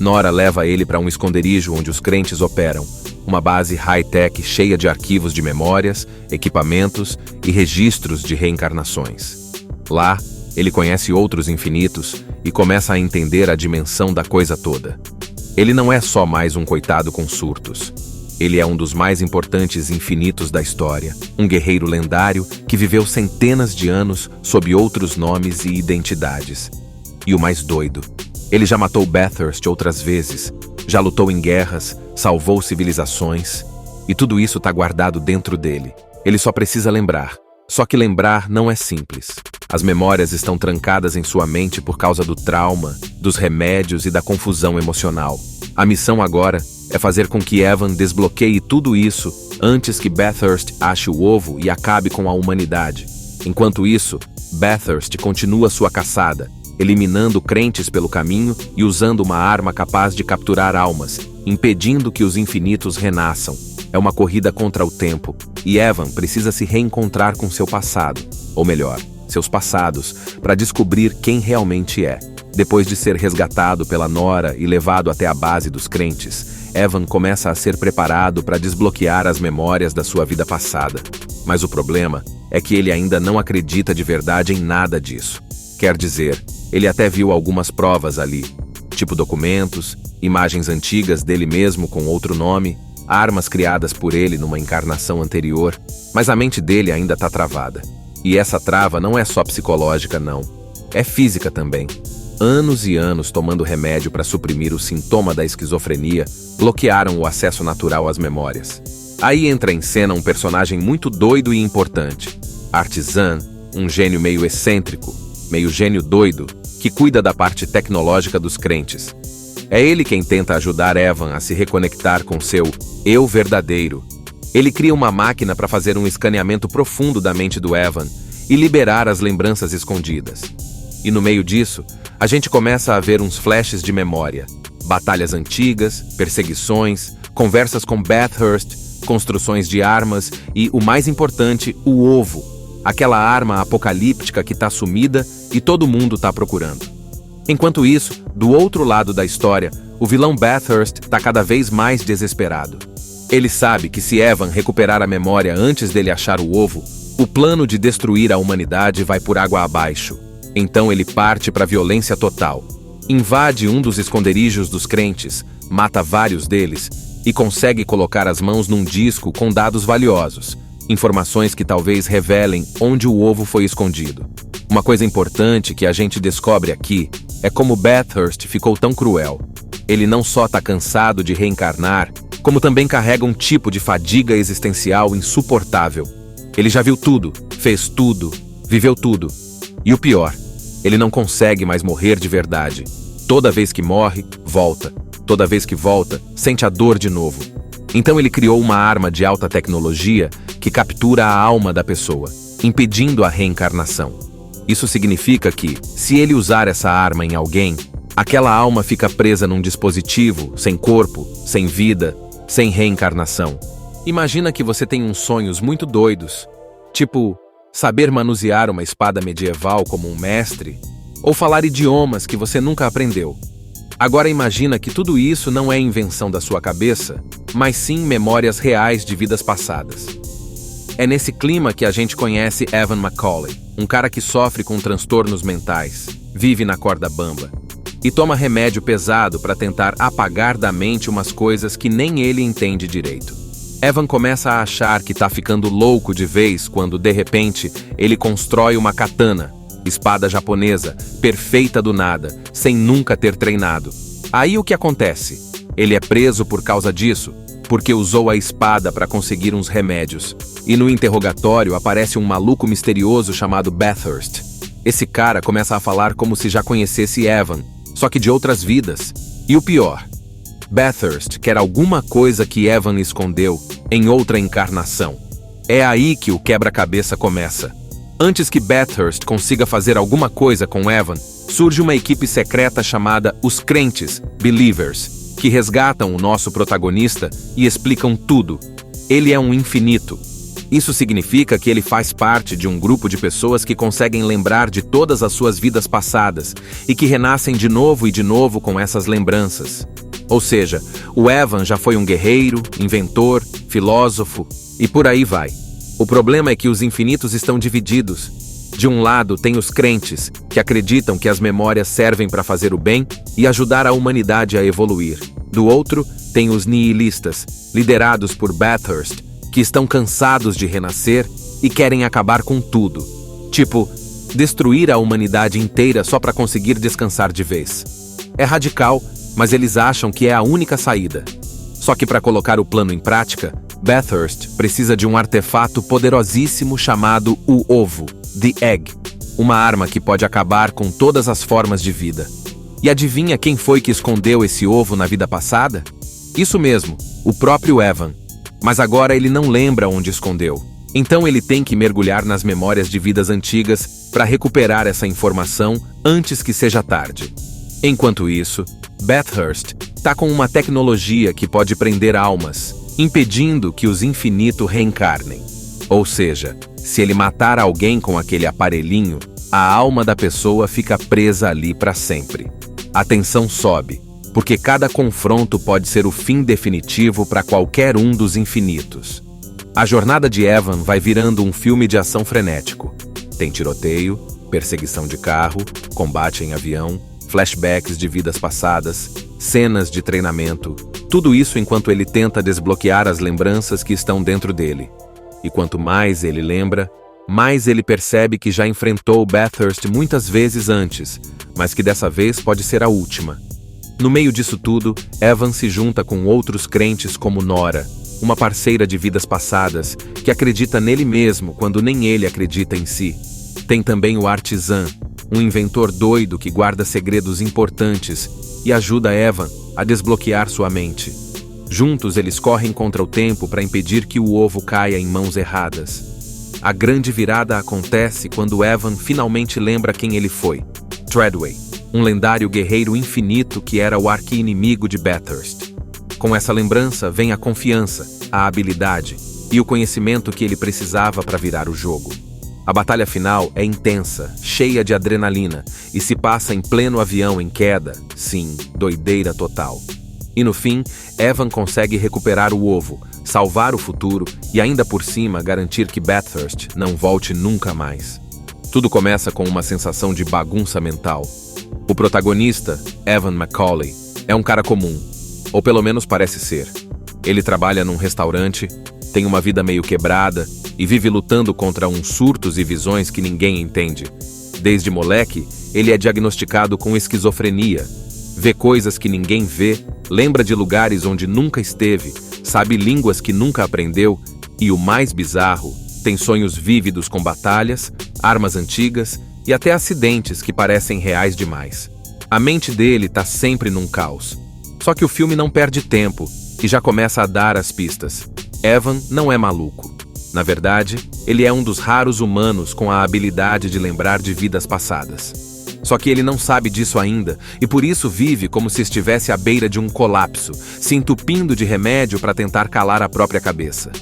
Nora leva ele para um esconderijo onde os crentes operam, uma base high-tech cheia de arquivos de memórias, equipamentos e registros de reencarnações. Lá, ele conhece outros infinitos e começa a entender a dimensão da coisa toda. Ele não é só mais um coitado com surtos. Ele é um dos mais importantes infinitos da história, um guerreiro lendário que viveu centenas de anos sob outros nomes e identidades. E o mais doido, Ele já matou Bathurst outras vezes, já lutou em guerras, salvou civilizações, e tudo isso tá guardado dentro dele. Ele só precisa lembrar. Só que lembrar não é simples. As memórias estão trancadas em sua mente por causa do trauma, dos remédios e da confusão emocional. A missão agora é fazer com que Evan desbloqueie tudo isso antes que Bathurst ache o ovo e acabe com a humanidade. Enquanto isso, Bathurst continua sua caçada, eliminando crentes pelo caminho e usando uma arma capaz de capturar almas, impedindo que os infinitos renasçam. É uma corrida contra o tempo, e Evan precisa se reencontrar com seu passado, ou melhor, seus passados, para descobrir quem realmente é. Depois de ser resgatado pela Nora e levado até a base dos crentes, Evan começa a ser preparado para desbloquear as memórias da sua vida passada. Mas o problema é que ele ainda não acredita de verdade em nada disso. Quer dizer, ele até viu algumas provas ali, tipo documentos, imagens antigas dele mesmo com outro nome, armas criadas por ele numa encarnação anterior, mas a mente dele ainda está travada. E essa trava não é só psicológica, não. É física também. Anos e anos tomando remédio para suprimir o sintoma da esquizofrenia bloquearam o acesso natural às memórias. Aí entra em cena um personagem muito doido e importante. Artisan, um gênio meio excêntrico, meio gênio doido, que cuida da parte tecnológica dos crentes. É ele quem tenta ajudar Evan a se reconectar com seu eu verdadeiro. Ele cria uma máquina para fazer um escaneamento profundo da mente do Evan e liberar as lembranças escondidas. E no meio disso, a gente começa a ver uns flashes de memória. Batalhas antigas, perseguições, conversas com Bathurst, construções de armas e, o mais importante, o ovo. Aquela arma apocalíptica que tá sumida e todo mundo tá procurando. Enquanto isso, do outro lado da história, o vilão Bathurst tá cada vez mais desesperado. Ele sabe que se Evan recuperar a memória antes dele achar o ovo, o plano de destruir a humanidade vai por água abaixo. Então ele parte para a violência total. Invade um dos esconderijos dos crentes, mata vários deles e consegue colocar as mãos num disco com dados valiosos, informações que talvez revelem onde o ovo foi escondido. Uma coisa importante que a gente descobre aqui é como Bathurst ficou tão cruel. Ele não só está cansado de reencarnar, como também carrega um tipo de fadiga existencial insuportável. Ele já viu tudo, fez tudo, viveu tudo. E o pior, ele não consegue mais morrer de verdade. Toda vez que morre, volta. Toda vez que volta, sente a dor de novo. Então ele criou uma arma de alta tecnologia que captura a alma da pessoa, impedindo a reencarnação. Isso significa que, se ele usar essa arma em alguém, aquela alma fica presa num dispositivo, sem corpo, sem vida, sem reencarnação. Imagina que você tem uns sonhos muito doidos, tipo saber manusear uma espada medieval como um mestre, ou falar idiomas que você nunca aprendeu. Agora imagina que tudo isso não é invenção da sua cabeça, mas sim memórias reais de vidas passadas. É nesse clima que a gente conhece Evan McCauley, um cara que sofre com transtornos mentais, vive na corda bamba e toma remédio pesado para tentar apagar da mente umas coisas que nem ele entende direito. Evan começa a achar que tá ficando louco de vez quando, de repente, ele constrói uma katana, espada japonesa, perfeita do nada, sem nunca ter treinado. Aí o que acontece? Ele é preso por causa disso, porque usou a espada para conseguir uns remédios. E no interrogatório aparece um maluco misterioso chamado Bathurst. Esse cara começa a falar como se já conhecesse Evan, só que de outras vidas. E o pior, Bathurst quer alguma coisa que Evan escondeu em outra encarnação. É aí que o quebra-cabeça começa. Antes que Bathurst consiga fazer alguma coisa com Evan, surge uma equipe secreta chamada Os Crentes, Believers, que resgatam o nosso protagonista e explicam tudo. Ele é um infinito. Isso significa que ele faz parte de um grupo de pessoas que conseguem lembrar de todas as suas vidas passadas e que renascem de novo e de novo com essas lembranças. Ou seja, o Evan já foi um guerreiro, inventor, filósofo e por aí vai. O problema é que os infinitos estão divididos. De um lado tem os crentes, que acreditam que as memórias servem para fazer o bem e ajudar a humanidade a evoluir. Do outro, tem os nihilistas, liderados por Bathurst, que estão cansados de renascer e querem acabar com tudo. Tipo, destruir a humanidade inteira só para conseguir descansar de vez. É radical, mas eles acham que é a única saída. Só que para colocar o plano em prática, Bathurst precisa de um artefato poderosíssimo chamado o Ovo, The Egg, uma arma que pode acabar com todas as formas de vida. E adivinha quem foi que escondeu esse ovo na vida passada? Isso mesmo, o próprio Evan. Mas agora ele não lembra onde escondeu. Então ele tem que mergulhar nas memórias de vidas antigas para recuperar essa informação antes que seja tarde. Enquanto isso, Bathurst está com uma tecnologia que pode prender almas, impedindo que os infinitos reencarnem. Ou seja, se ele matar alguém com aquele aparelhinho, a alma da pessoa fica presa ali para sempre. A tensão sobe, porque cada confronto pode ser o fim definitivo para qualquer um dos infinitos. A jornada de Evan vai virando um filme de ação frenético. Tem tiroteio, perseguição de carro, combate em avião, flashbacks de vidas passadas, cenas de treinamento, tudo isso enquanto ele tenta desbloquear as lembranças que estão dentro dele. E quanto mais ele lembra, mais ele percebe que já enfrentou Bathurst muitas vezes antes, mas que dessa vez pode ser a última. No meio disso tudo, Evan se junta com outros crentes como Nora, uma parceira de vidas passadas, que acredita nele mesmo quando nem ele acredita em si. Tem também o Artisan, um inventor doido que guarda segredos importantes e ajuda Evan a desbloquear sua mente. Juntos eles correm contra o tempo para impedir que o ovo caia em mãos erradas. A grande virada acontece quando Evan finalmente lembra quem ele foi. Treadway, um lendário guerreiro infinito que era o arqui-inimigo de Bathurst. Com essa lembrança vem a confiança, a habilidade e o conhecimento que ele precisava para virar o jogo. A batalha final é intensa, cheia de adrenalina e se passa em pleno avião em queda, sim, doideira total. E no fim, Evan consegue recuperar o ovo, salvar o futuro e ainda por cima garantir que Bathurst não volte nunca mais. Tudo começa com uma sensação de bagunça mental. O protagonista, Evan McCauley, é um cara comum, ou pelo menos parece ser. Ele trabalha num restaurante, tem uma vida meio quebrada e vive lutando contra uns surtos e visões que ninguém entende. Desde moleque, ele é diagnosticado com esquizofrenia, vê coisas que ninguém vê, lembra de lugares onde nunca esteve, sabe línguas que nunca aprendeu e, o mais bizarro, tem sonhos vívidos com batalhas, armas antigas e até acidentes que parecem reais demais. A mente dele tá sempre num caos. Só que o filme não perde tempo e já começa a dar as pistas. Evan não é maluco. Na verdade, ele é um dos raros humanos com a habilidade de lembrar de vidas passadas. Só que ele não sabe disso ainda e por isso vive como se estivesse à beira de um colapso, se entupindo de remédio para tentar calar a própria cabeça.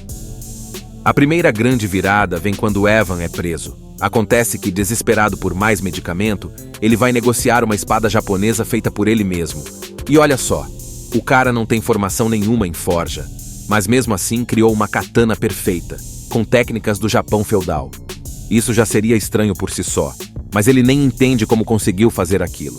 A primeira grande virada vem quando Evan é preso. Acontece que, desesperado por mais medicamento, ele vai negociar uma espada japonesa feita por ele mesmo. E olha só, o cara não tem formação nenhuma em forja, mas mesmo assim criou uma katana perfeita, com técnicas do Japão feudal. Isso já seria estranho por si só, mas ele nem entende como conseguiu fazer aquilo.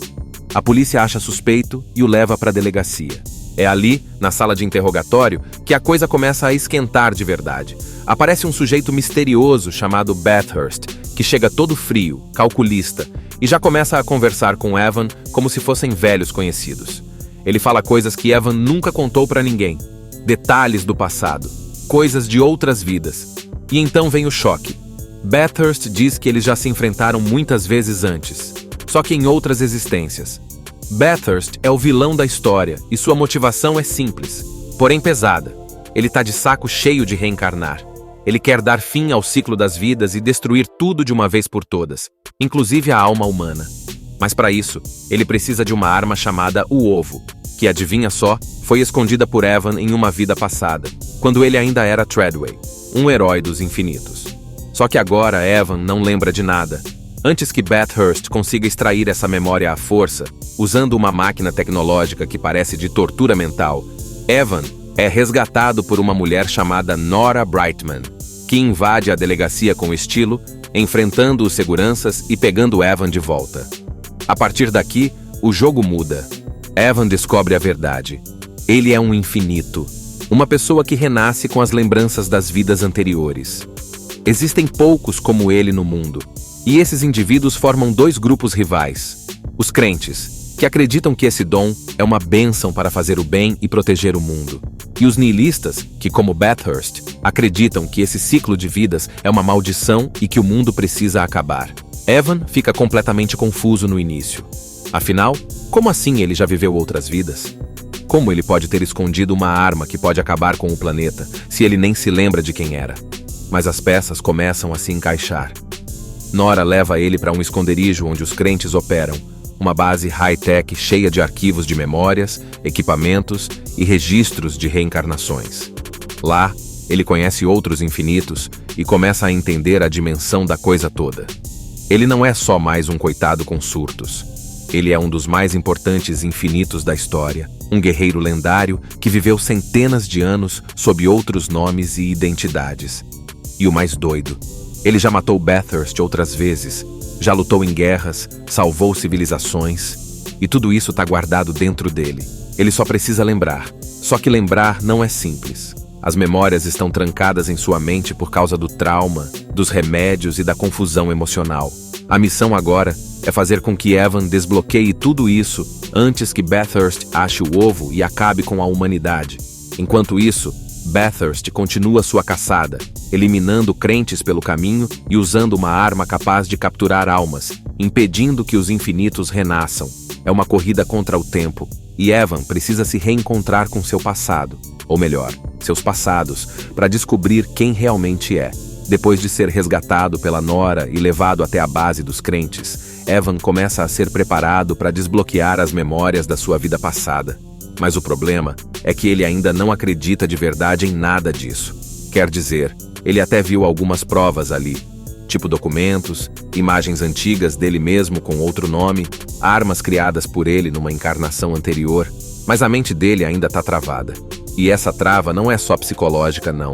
A polícia acha suspeito e o leva para a delegacia. É ali, na sala de interrogatório, que a coisa começa a esquentar de verdade. Aparece um sujeito misterioso chamado Bathurst, que chega todo frio, calculista, e já começa a conversar com Evan como se fossem velhos conhecidos. Ele fala coisas que Evan nunca contou para ninguém, detalhes do passado, coisas de outras vidas. E então vem o choque. Bathurst diz que eles já se enfrentaram muitas vezes antes, só que em outras existências. Bathurst é o vilão da história e sua motivação é simples, porém pesada. Ele tá de saco cheio de reencarnar. Ele quer dar fim ao ciclo das vidas e destruir tudo de uma vez por todas, inclusive a alma humana. Mas para isso, ele precisa de uma arma chamada o Ovo, que, adivinha só, foi escondida por Evan em uma vida passada, quando ele ainda era Treadway, um herói dos infinitos. Só que agora Evan não lembra de nada. Antes que Bathurst consiga extrair essa memória à força, usando uma máquina tecnológica que parece de tortura mental, Evan é resgatado por uma mulher chamada Nora Brightman, que invade a delegacia com estilo, enfrentando os seguranças e pegando Evan de volta. A partir daqui, o jogo muda. Evan descobre a verdade. Ele é um infinito, uma pessoa que renasce com as lembranças das vidas anteriores. Existem poucos como ele no mundo, e esses indivíduos formam dois grupos rivais: os crentes, que acreditam que esse dom é uma bênção para fazer o bem e proteger o mundo. E os nihilistas, que como Bathurst, acreditam que esse ciclo de vidas é uma maldição e que o mundo precisa acabar. Evan fica completamente confuso no início. Afinal, como assim ele já viveu outras vidas? Como ele pode ter escondido uma arma que pode acabar com o planeta, se ele nem se lembra de quem era? Mas as peças começam a se encaixar. Nora leva ele para um esconderijo onde os crentes operam, uma base high-tech cheia de arquivos de memórias, equipamentos e registros de reencarnações. Lá, ele conhece outros infinitos e começa a entender a dimensão da coisa toda. Ele não é só mais um coitado com surtos. Ele é um dos mais importantes infinitos da história, um guerreiro lendário que viveu centenas de anos sob outros nomes e identidades. E o mais doido, ele já matou Bathurst outras vezes, já lutou em guerras, salvou civilizações, e tudo isso está guardado dentro dele. Ele só precisa lembrar. Só que lembrar não é simples. As memórias estão trancadas em sua mente por causa do trauma, dos remédios e da confusão emocional. A missão agora é fazer com que Evan desbloqueie tudo isso antes que Bathurst ache o ovo e acabe com a humanidade. Enquanto isso, Bathurst continua sua caçada, eliminando crentes pelo caminho e usando uma arma capaz de capturar almas, impedindo que os infinitos renasçam. É uma corrida contra o tempo, e Evan precisa se reencontrar com seu passado, ou melhor, seus passados, para descobrir quem realmente é. Depois de ser resgatado pela Nora e levado até a base dos crentes, Evan começa a ser preparado para desbloquear as memórias da sua vida passada. Mas o problema é que ele ainda não acredita de verdade em nada disso. Quer dizer, ele até viu algumas provas ali, tipo documentos, imagens antigas dele mesmo com outro nome, armas criadas por ele numa encarnação anterior, mas a mente dele ainda está travada. E essa trava não é só psicológica, não.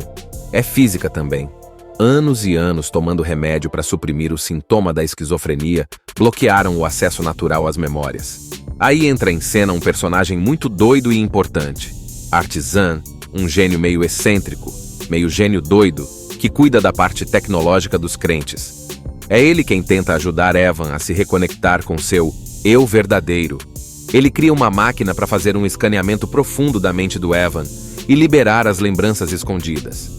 É física também. Anos e anos tomando remédio para suprimir o sintoma da esquizofrenia bloquearam o acesso natural às memórias. Aí entra em cena um personagem muito doido e importante. Artisan, um gênio meio excêntrico, meio gênio doido, que cuida da parte tecnológica dos crentes. É ele quem tenta ajudar Evan a se reconectar com seu eu verdadeiro. Ele cria uma máquina para fazer um escaneamento profundo da mente do Evan e liberar as lembranças escondidas.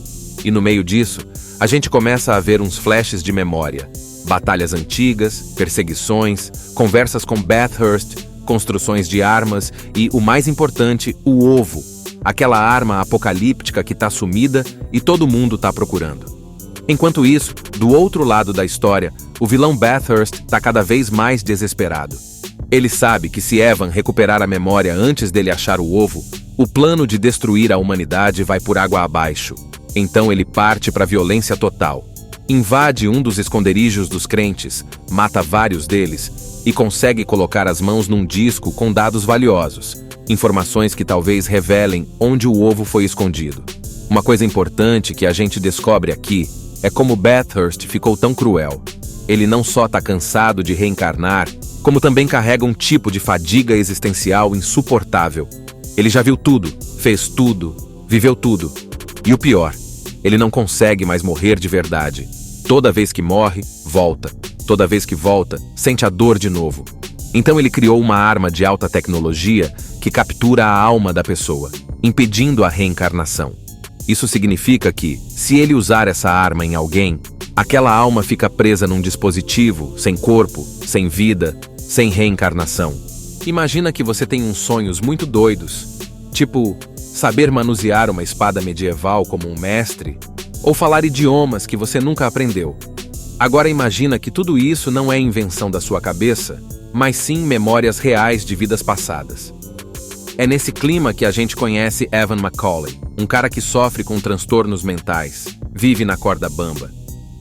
E no meio disso, a gente começa a ver uns flashes de memória, batalhas antigas, perseguições, conversas com Bathurst, construções de armas e, o mais importante, o ovo, aquela arma apocalíptica que está sumida e todo mundo está procurando. Enquanto isso, do outro lado da história, o vilão Bathurst está cada vez mais desesperado. Ele sabe que se Evan recuperar a memória antes dele achar o ovo, o plano de destruir a humanidade vai por água abaixo. Então ele parte para a violência total. Invade um dos esconderijos dos crentes, mata vários deles e consegue colocar as mãos num disco com dados valiosos, informações que talvez revelem onde o ovo foi escondido. Uma coisa importante que a gente descobre aqui é como Bathurst ficou tão cruel. Ele não só está cansado de reencarnar, como também carrega um tipo de fadiga existencial insuportável. Ele já viu tudo, fez tudo, viveu tudo. E o pior, ele não consegue mais morrer de verdade. Toda vez que morre, volta. Toda vez que volta, sente a dor de novo. Então ele criou uma arma de alta tecnologia que captura a alma da pessoa, impedindo a reencarnação. Isso significa que, se ele usar essa arma em alguém, aquela alma fica presa num dispositivo, sem corpo, sem vida, sem reencarnação. Imagina que você tem uns sonhos muito doidos, tipo saber manusear uma espada medieval como um mestre, ou falar idiomas que você nunca aprendeu. Agora imagina que tudo isso não é invenção da sua cabeça, mas sim memórias reais de vidas passadas. É nesse clima que a gente conhece Evan McCauley, um cara que sofre com transtornos mentais, vive na corda bamba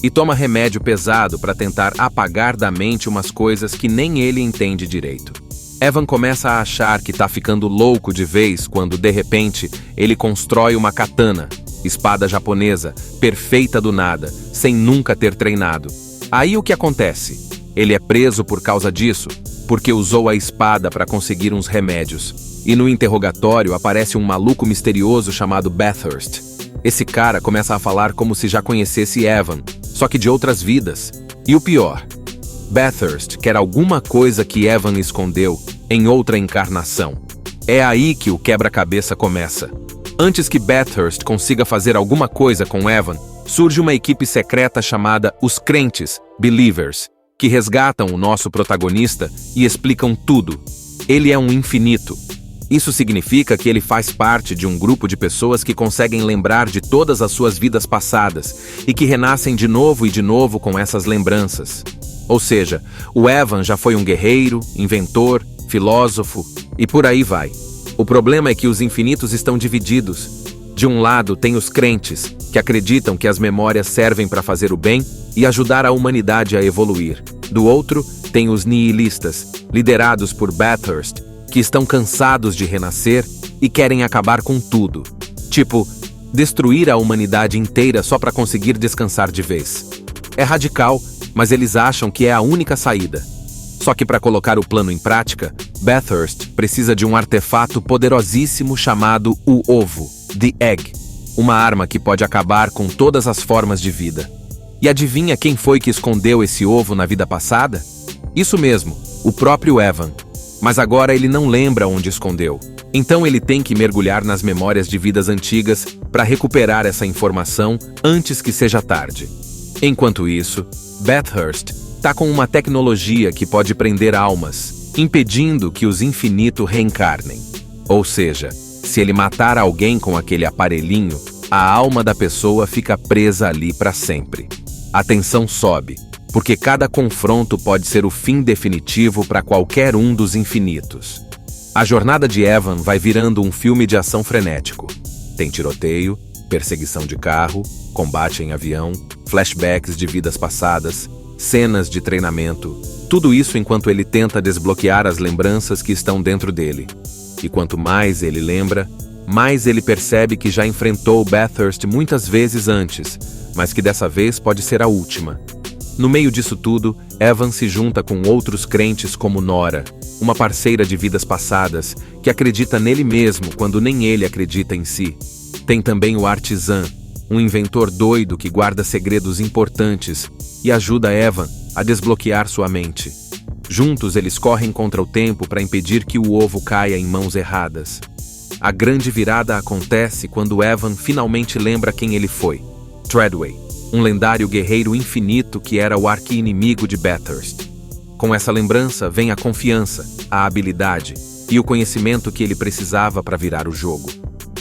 e toma remédio pesado para tentar apagar da mente umas coisas que nem ele entende direito. Evan começa a achar que tá ficando louco de vez quando, de repente, ele constrói uma katana, espada japonesa, perfeita do nada, sem nunca ter treinado. Aí o que acontece? Ele é preso por causa disso, porque usou a espada para conseguir uns remédios. E no interrogatório aparece um maluco misterioso chamado Bathurst. Esse cara começa a falar como se já conhecesse Evan, só que de outras vidas. E o pior, Bathurst quer alguma coisa que Evan escondeu em outra encarnação. É aí que o quebra-cabeça começa. Antes que Bathurst consiga fazer alguma coisa com Evan, surge uma equipe secreta chamada Os Crentes, Believers, que resgatam o nosso protagonista e explicam tudo. Ele é um infinito. Isso significa que ele faz parte de um grupo de pessoas que conseguem lembrar de todas as suas vidas passadas e que renascem de novo e de novo com essas lembranças. Ou seja, o Evan já foi um guerreiro, inventor, filósofo e por aí vai. O problema é que os infinitos estão divididos. De um lado tem os crentes, que acreditam que as memórias servem para fazer o bem e ajudar a humanidade a evoluir. Do outro, tem os nihilistas, liderados por Bathurst, que estão cansados de renascer e querem acabar com tudo. Tipo, destruir a humanidade inteira só para conseguir descansar de vez. É radical, mas eles acham que é a única saída. Só que para colocar o plano em prática, Bathurst precisa de um artefato poderosíssimo chamado o Ovo, The Egg, uma arma que pode acabar com todas as formas de vida. E adivinha quem foi que escondeu esse ovo na vida passada? Isso mesmo, o próprio Evan. Mas agora ele não lembra onde escondeu. Então ele tem que mergulhar nas memórias de vidas antigas para recuperar essa informação antes que seja tarde. Enquanto isso, Bathurst está com uma tecnologia que pode prender almas, impedindo que os infinitos reencarnem. Ou seja, se ele matar alguém com aquele aparelhinho, a alma da pessoa fica presa ali para sempre. A tensão sobe, porque cada confronto pode ser o fim definitivo para qualquer um dos infinitos. A jornada de Evan vai virando um filme de ação frenético. Tem tiroteio, perseguição de carro, combate em avião, flashbacks de vidas passadas, cenas de treinamento, tudo isso enquanto ele tenta desbloquear as lembranças que estão dentro dele. E quanto mais ele lembra, mais ele percebe que já enfrentou Bathurst muitas vezes antes, mas que dessa vez pode ser a última. No meio disso tudo, Evan se junta com outros crentes como Nora, uma parceira de vidas passadas, que acredita nele mesmo quando nem ele acredita em si. Tem também o Artisan, um inventor doido que guarda segredos importantes e ajuda Evan a desbloquear sua mente. Juntos eles correm contra o tempo para impedir que o ovo caia em mãos erradas. A grande virada acontece quando Evan finalmente lembra quem ele foi. Treadway, um lendário guerreiro infinito que era o arqui-inimigo de Bathurst. Com essa lembrança vem a confiança, a habilidade e o conhecimento que ele precisava para virar o jogo.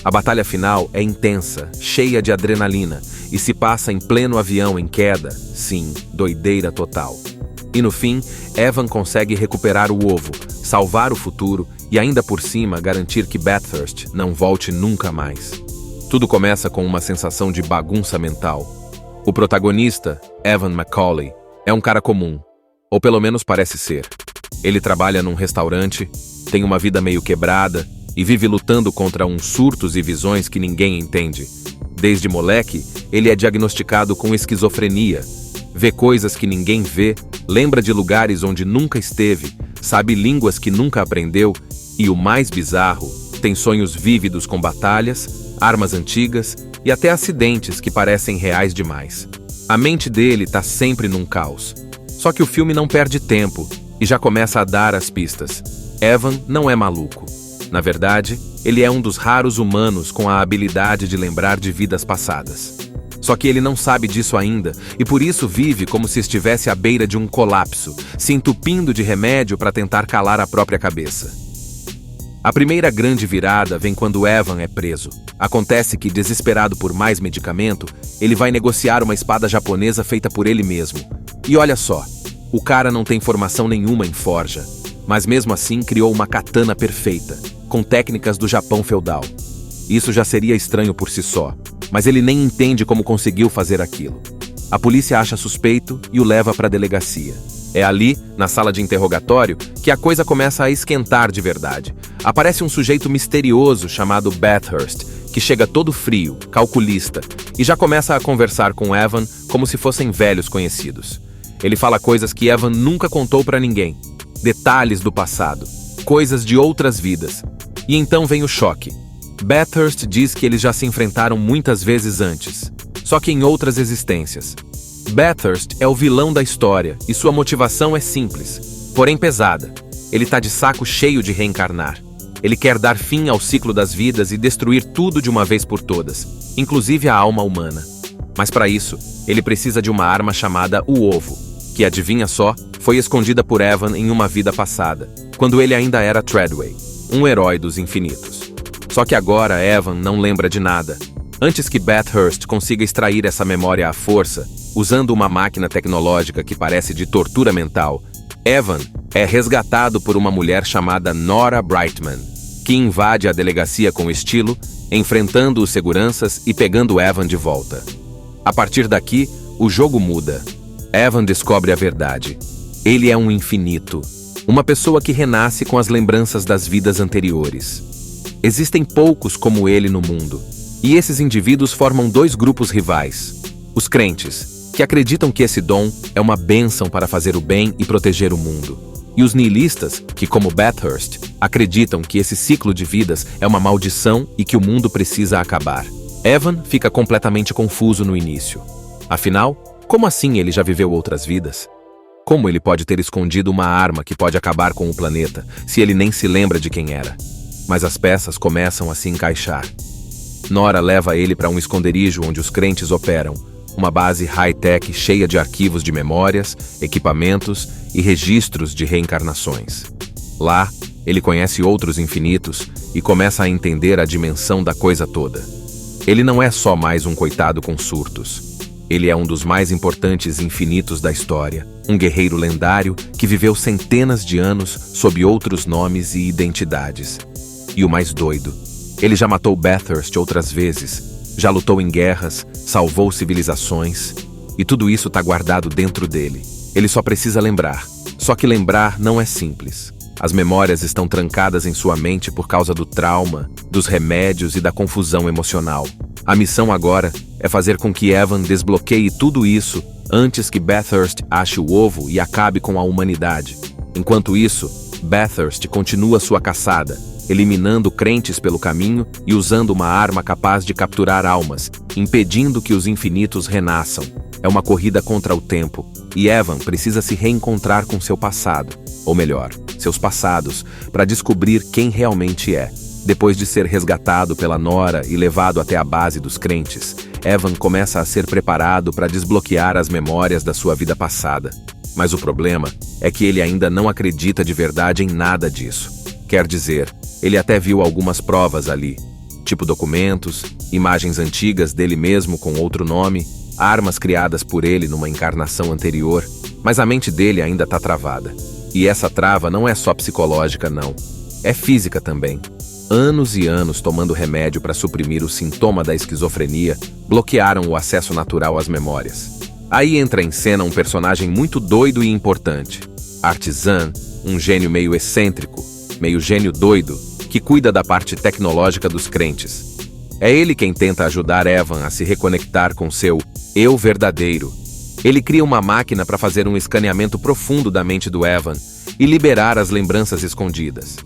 A batalha final é intensa, cheia de adrenalina e se passa em pleno avião em queda, sim, doideira total. E no fim, Evan consegue recuperar o ovo, salvar o futuro e ainda por cima garantir que Bathurst não volte nunca mais. Tudo começa com uma sensação de bagunça mental. O protagonista, Evan Macaulay, é um cara comum, ou pelo menos parece ser. Ele trabalha num restaurante, tem uma vida meio quebrada e vive lutando contra uns surtos e visões que ninguém entende. Desde moleque, ele é diagnosticado com esquizofrenia, vê coisas que ninguém vê, lembra de lugares onde nunca esteve, sabe línguas que nunca aprendeu e, o mais bizarro, tem sonhos vívidos com batalhas, armas antigas e até acidentes que parecem reais demais. A mente dele tá sempre num caos. Só que o filme não perde tempo e já começa a dar as pistas. Evan não é maluco. Na verdade, ele é um dos raros humanos com a habilidade de lembrar de vidas passadas. Só que ele não sabe disso ainda e por isso vive como se estivesse à beira de um colapso, se entupindo de remédio para tentar calar a própria cabeça. A primeira grande virada vem quando Evan é preso. Acontece que, desesperado por mais medicamento, ele vai negociar uma espada japonesa feita por ele mesmo. E olha só, o cara não tem formação nenhuma em forja, mas mesmo assim criou uma katana perfeita, com técnicas do Japão feudal. Isso já seria estranho por si só, mas ele nem entende como conseguiu fazer aquilo. A polícia acha suspeito e o leva para a delegacia. É ali, na sala de interrogatório, que a coisa começa a esquentar de verdade. Aparece um sujeito misterioso chamado Bathurst, que chega todo frio, calculista, e já começa a conversar com Evan como se fossem velhos conhecidos. Ele fala coisas que Evan nunca contou para ninguém, detalhes do passado, coisas de outras vidas. E então vem o choque. Bathurst diz que eles já se enfrentaram muitas vezes antes, só que em outras existências. Bathurst é o vilão da história e sua motivação é simples, porém pesada. Ele tá de saco cheio de reencarnar. Ele quer dar fim ao ciclo das vidas e destruir tudo de uma vez por todas, inclusive a alma humana. Mas para isso, ele precisa de uma arma chamada o Ovo, que, adivinha só, foi escondida por Evan em uma vida passada, quando ele ainda era Treadway, um herói dos infinitos. Só que agora Evan não lembra de nada. Antes que Bathurst consiga extrair essa memória à força, usando uma máquina tecnológica que parece de tortura mental, Evan é resgatado por uma mulher chamada Nora Brightman, que invade a delegacia com estilo, enfrentando os seguranças e pegando Evan de volta. A partir daqui, o jogo muda. Evan descobre a verdade. Ele é um infinito, uma pessoa que renasce com as lembranças das vidas anteriores. Existem poucos como ele no mundo, e esses indivíduos formam dois grupos rivais. Os crentes, que acreditam que esse dom é uma bênção para fazer o bem e proteger o mundo. E os nihilistas, que, como Bathurst, acreditam que esse ciclo de vidas é uma maldição e que o mundo precisa acabar. Evan fica completamente confuso no início. Afinal, como assim ele já viveu outras vidas? Como ele pode ter escondido uma arma que pode acabar com o planeta, se ele nem se lembra de quem era? Mas as peças começam a se encaixar. Nora leva ele para um esconderijo onde os crentes operam, uma base high-tech cheia de arquivos de memórias, equipamentos e registros de reencarnações. Lá, ele conhece outros infinitos e começa a entender a dimensão da coisa toda. Ele não é só mais um coitado com surtos. Ele é um dos mais importantes infinitos da história, um guerreiro lendário que viveu centenas de anos sob outros nomes e identidades. E o mais doido, ele já matou Bathurst outras vezes, já lutou em guerras, salvou civilizações, e tudo isso está guardado dentro dele. Ele só precisa lembrar. Só que lembrar não é simples. As memórias estão trancadas em sua mente por causa do trauma, dos remédios e da confusão emocional. A missão agora é fazer com que Evan desbloqueie tudo isso antes que Bathurst ache o ovo e acabe com a humanidade. Enquanto isso, Bathurst continua sua caçada, eliminando crentes pelo caminho e usando uma arma capaz de capturar almas, impedindo que os infinitos renasçam. É uma corrida contra o tempo, e Evan precisa se reencontrar com seu passado, ou melhor, seus passados, para descobrir quem realmente é. Depois de ser resgatado pela Nora e levado até a base dos crentes, Evan começa a ser preparado para desbloquear as memórias da sua vida passada. Mas o problema é que ele ainda não acredita de verdade em nada disso. Quer dizer, ele até viu algumas provas ali, tipo documentos, imagens antigas dele mesmo com outro nome, armas criadas por ele numa encarnação anterior, mas a mente dele ainda está travada. E essa trava não é só psicológica, não. É física também. Anos e anos tomando remédio para suprimir o sintoma da esquizofrenia bloquearam o acesso natural às memórias. Aí entra em cena um personagem muito doido e importante. Artisan, um gênio meio excêntrico, meio gênio doido, que cuida da parte tecnológica dos crentes. É ele quem tenta ajudar Evan a se reconectar com seu eu verdadeiro. Ele cria uma máquina para fazer um escaneamento profundo da mente do Evan e liberar as lembranças escondidas.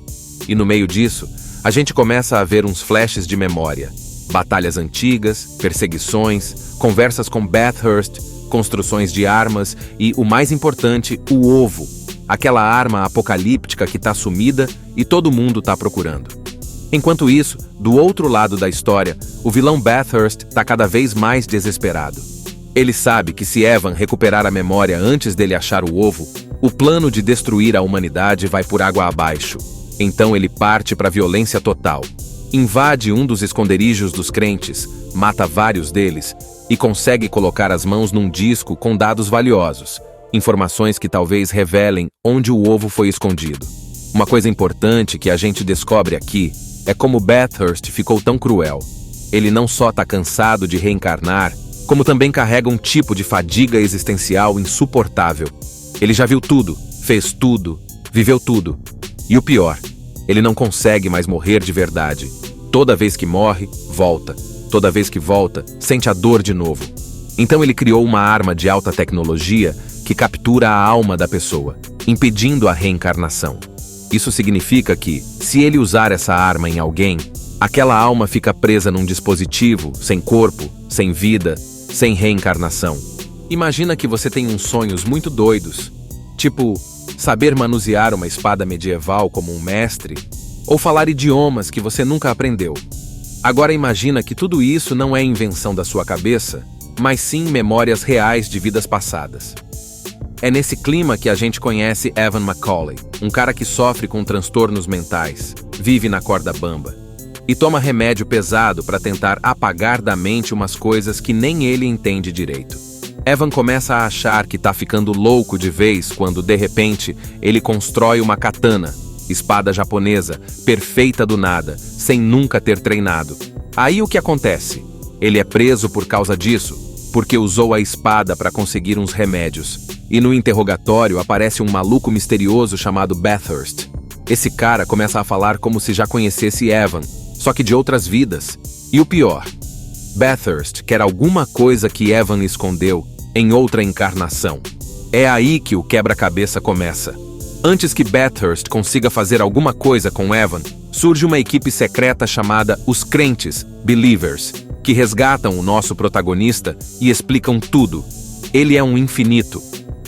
E no meio disso, a gente começa a ver uns flashes de memória. Batalhas antigas, perseguições, conversas com Bathurst, construções de armas e, o mais importante, o ovo. Aquela arma apocalíptica que está sumida e todo mundo está procurando. Enquanto isso, do outro lado da história, o vilão Bathurst está cada vez mais desesperado. Ele sabe que se Evan recuperar a memória antes dele achar o ovo, o plano de destruir a humanidade vai por água abaixo. Então ele parte para a violência total. Invade um dos esconderijos dos crentes, mata vários deles e consegue colocar as mãos num disco com dados valiosos, informações que talvez revelem onde o ovo foi escondido. Uma coisa importante que a gente descobre aqui é como Bathurst ficou tão cruel. Ele não só está cansado de reencarnar, como também carrega um tipo de fadiga existencial insuportável. Ele já viu tudo, fez tudo, viveu tudo. E o pior, ele não consegue mais morrer de verdade. Toda vez que morre, volta. Toda vez que volta, sente a dor de novo. Então ele criou uma arma de alta tecnologia que captura a alma da pessoa, impedindo a reencarnação. Isso significa que, se ele usar essa arma em alguém, aquela alma fica presa num dispositivo, sem corpo, sem vida, sem reencarnação. Imagina que você tem uns sonhos muito doidos, tipo saber manusear uma espada medieval como um mestre, ou falar idiomas que você nunca aprendeu. Agora imagina que tudo isso não é invenção da sua cabeça, mas sim memórias reais de vidas passadas. É nesse clima que a gente conhece Evan McCauley, um cara que sofre com transtornos mentais, vive na corda bamba e toma remédio pesado para tentar apagar da mente umas coisas que nem ele entende direito. Evan começa a achar que tá ficando louco de vez quando, de repente, ele constrói uma katana, espada japonesa, perfeita do nada, sem nunca ter treinado. Aí o que acontece? Ele é preso por causa disso, porque usou a espada para conseguir uns remédios. E no interrogatório aparece um maluco misterioso chamado Bathurst. Esse cara começa a falar como se já conhecesse Evan, só que de outras vidas. E o pior, Bathurst quer alguma coisa que Evan escondeu em outra encarnação. É aí que o quebra-cabeça começa. Antes que Bathurst consiga fazer alguma coisa com Evan, surge uma equipe secreta chamada Os Crentes, Believers, que resgatam o nosso protagonista e explicam tudo. Ele é um infinito.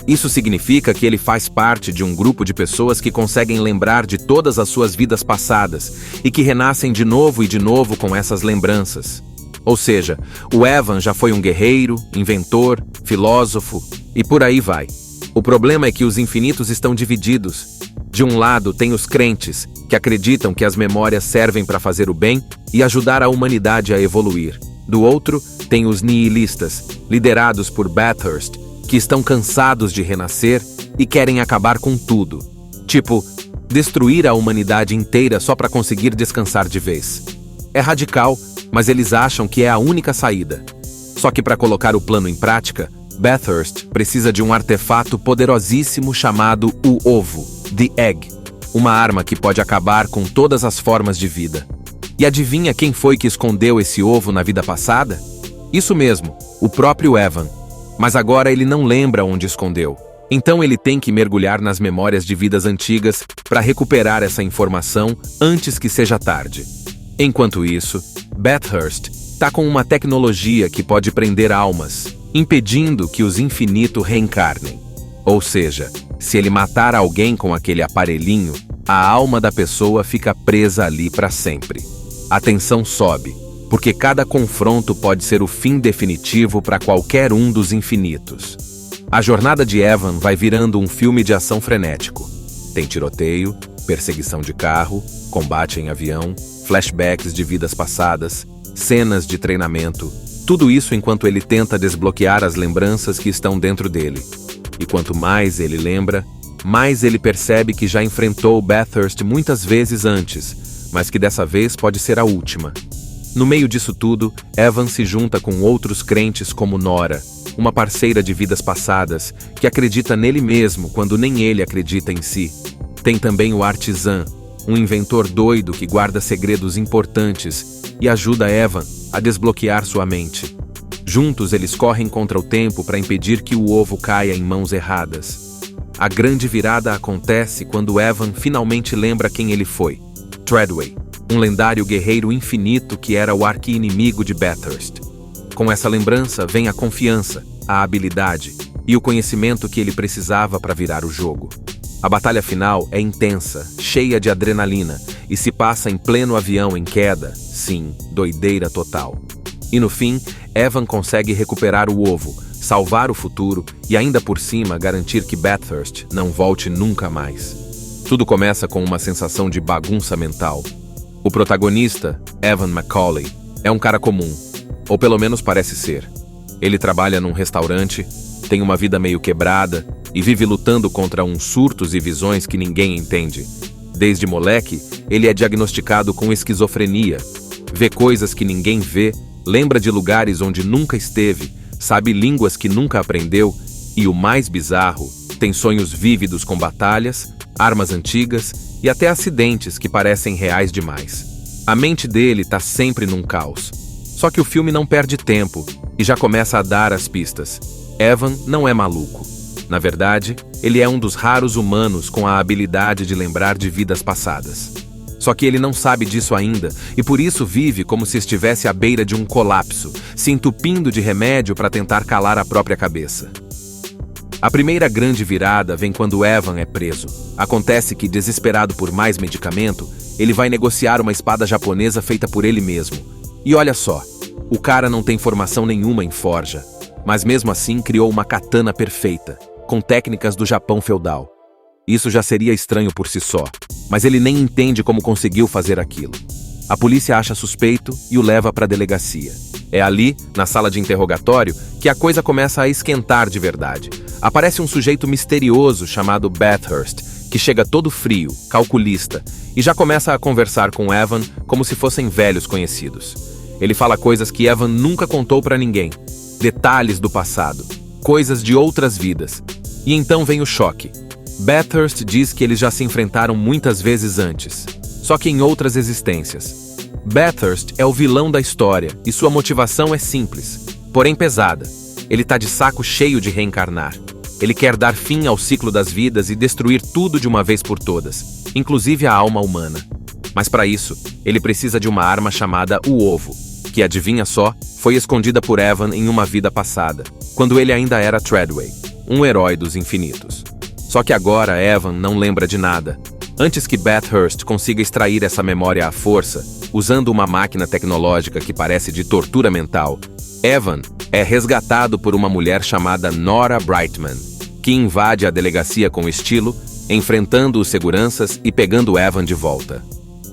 Isso significa que ele faz parte de um grupo de pessoas que conseguem lembrar de todas as suas vidas passadas e que renascem de novo e de novo com essas lembranças. Ou seja, o Evan já foi um guerreiro, inventor, filósofo e por aí vai. O problema é que os infinitos estão divididos. De um lado tem os crentes, que acreditam que as memórias servem para fazer o bem e ajudar a humanidade a evoluir. Do outro, tem os nihilistas, liderados por Bathurst, que estão cansados de renascer e querem acabar com tudo. Tipo, destruir a humanidade inteira só para conseguir descansar de vez. É radical, mas eles acham que é a única saída. Só que para colocar o plano em prática, Bathurst precisa de um artefato poderosíssimo chamado o Ovo, The Egg, uma arma que pode acabar com todas as formas de vida. E adivinha quem foi que escondeu esse ovo na vida passada? Isso mesmo, o próprio Evan. Mas agora ele não lembra onde escondeu. Então ele tem que mergulhar nas memórias de vidas antigas para recuperar essa informação antes que seja tarde. Enquanto isso, Bathurst está com uma tecnologia que pode prender almas, impedindo que os infinitos reencarnem. Ou seja, se ele matar alguém com aquele aparelhinho, a alma da pessoa fica presa ali para sempre. A tensão sobe, porque cada confronto pode ser o fim definitivo para qualquer um dos infinitos. A jornada de Evan vai virando um filme de ação frenético. Tem tiroteio, perseguição de carro, combate em avião, flashbacks de vidas passadas, cenas de treinamento, tudo isso enquanto ele tenta desbloquear as lembranças que estão dentro dele. E quanto mais ele lembra, mais ele percebe que já enfrentou Bathurst muitas vezes antes, mas que dessa vez pode ser a última. No meio disso tudo, Evan se junta com outros crentes como Nora, uma parceira de vidas passadas, que acredita nele mesmo quando nem ele acredita em si. Tem também o Artisan, um inventor doido que guarda segredos importantes e ajuda Evan a desbloquear sua mente. Juntos eles correm contra o tempo para impedir que o ovo caia em mãos erradas. A grande virada acontece quando Evan finalmente lembra quem ele foi: Treadway, um lendário guerreiro infinito que era o arqui-inimigo de Bathurst. Com essa lembrança vem a confiança, a habilidade e o conhecimento que ele precisava para virar o jogo. A batalha final é intensa, cheia de adrenalina e se passa em pleno avião em queda, sim, doideira total. E no fim, Evan consegue recuperar o ovo, salvar o futuro e ainda por cima garantir que Bathurst não volte nunca mais. Tudo começa com uma sensação de bagunça mental. O protagonista, Evan McCauley, é um cara comum, ou pelo menos parece ser. Ele trabalha num restaurante, tem uma vida meio quebrada e vive lutando contra uns surtos e visões que ninguém entende. Desde moleque, ele é diagnosticado com esquizofrenia, vê coisas que ninguém vê, lembra de lugares onde nunca esteve, sabe línguas que nunca aprendeu e, o mais bizarro, tem sonhos vívidos com batalhas, armas antigas e até acidentes que parecem reais demais. A mente dele tá sempre num caos. Só que o filme não perde tempo e já começa a dar as pistas. Evan não é maluco. Na verdade, ele é um dos raros humanos com a habilidade de lembrar de vidas passadas. Só que ele não sabe disso ainda e por isso vive como se estivesse à beira de um colapso, se entupindo de remédio para tentar calar a própria cabeça. A primeira grande virada vem quando Evan é preso. Acontece que, desesperado por mais medicamento, ele vai negociar uma espada japonesa feita por ele mesmo. E olha só, o cara não tem formação nenhuma em forja, mas mesmo assim criou uma katana perfeita, com técnicas do Japão feudal. Isso já seria estranho por si só, mas ele nem entende como conseguiu fazer aquilo. A polícia acha suspeito e o leva para a delegacia. É ali, na sala de interrogatório, que a coisa começa a esquentar de verdade. Aparece um sujeito misterioso chamado Bathurst, que chega todo frio, calculista, e já começa a conversar com Evan como se fossem velhos conhecidos. Ele fala coisas que Evan nunca contou para ninguém, detalhes do passado, coisas de outras vidas. E então vem o choque. Bathurst diz que eles já se enfrentaram muitas vezes antes, só que em outras existências. Bathurst é o vilão da história e sua motivação é simples, porém pesada. Ele tá de saco cheio de reencarnar. Ele quer dar fim ao ciclo das vidas e destruir tudo de uma vez por todas, inclusive a alma humana. Mas para isso, ele precisa de uma arma chamada o Ovo, que, adivinha só, foi escondida por Evan em uma vida passada, quando ele ainda era Treadway, um herói dos infinitos. Só que agora Evan não lembra de nada. Antes que Bathurst consiga extrair essa memória à força, usando uma máquina tecnológica que parece de tortura mental, Evan é resgatado por uma mulher chamada Nora Brightman, que invade a delegacia com estilo, enfrentando os seguranças e pegando Evan de volta.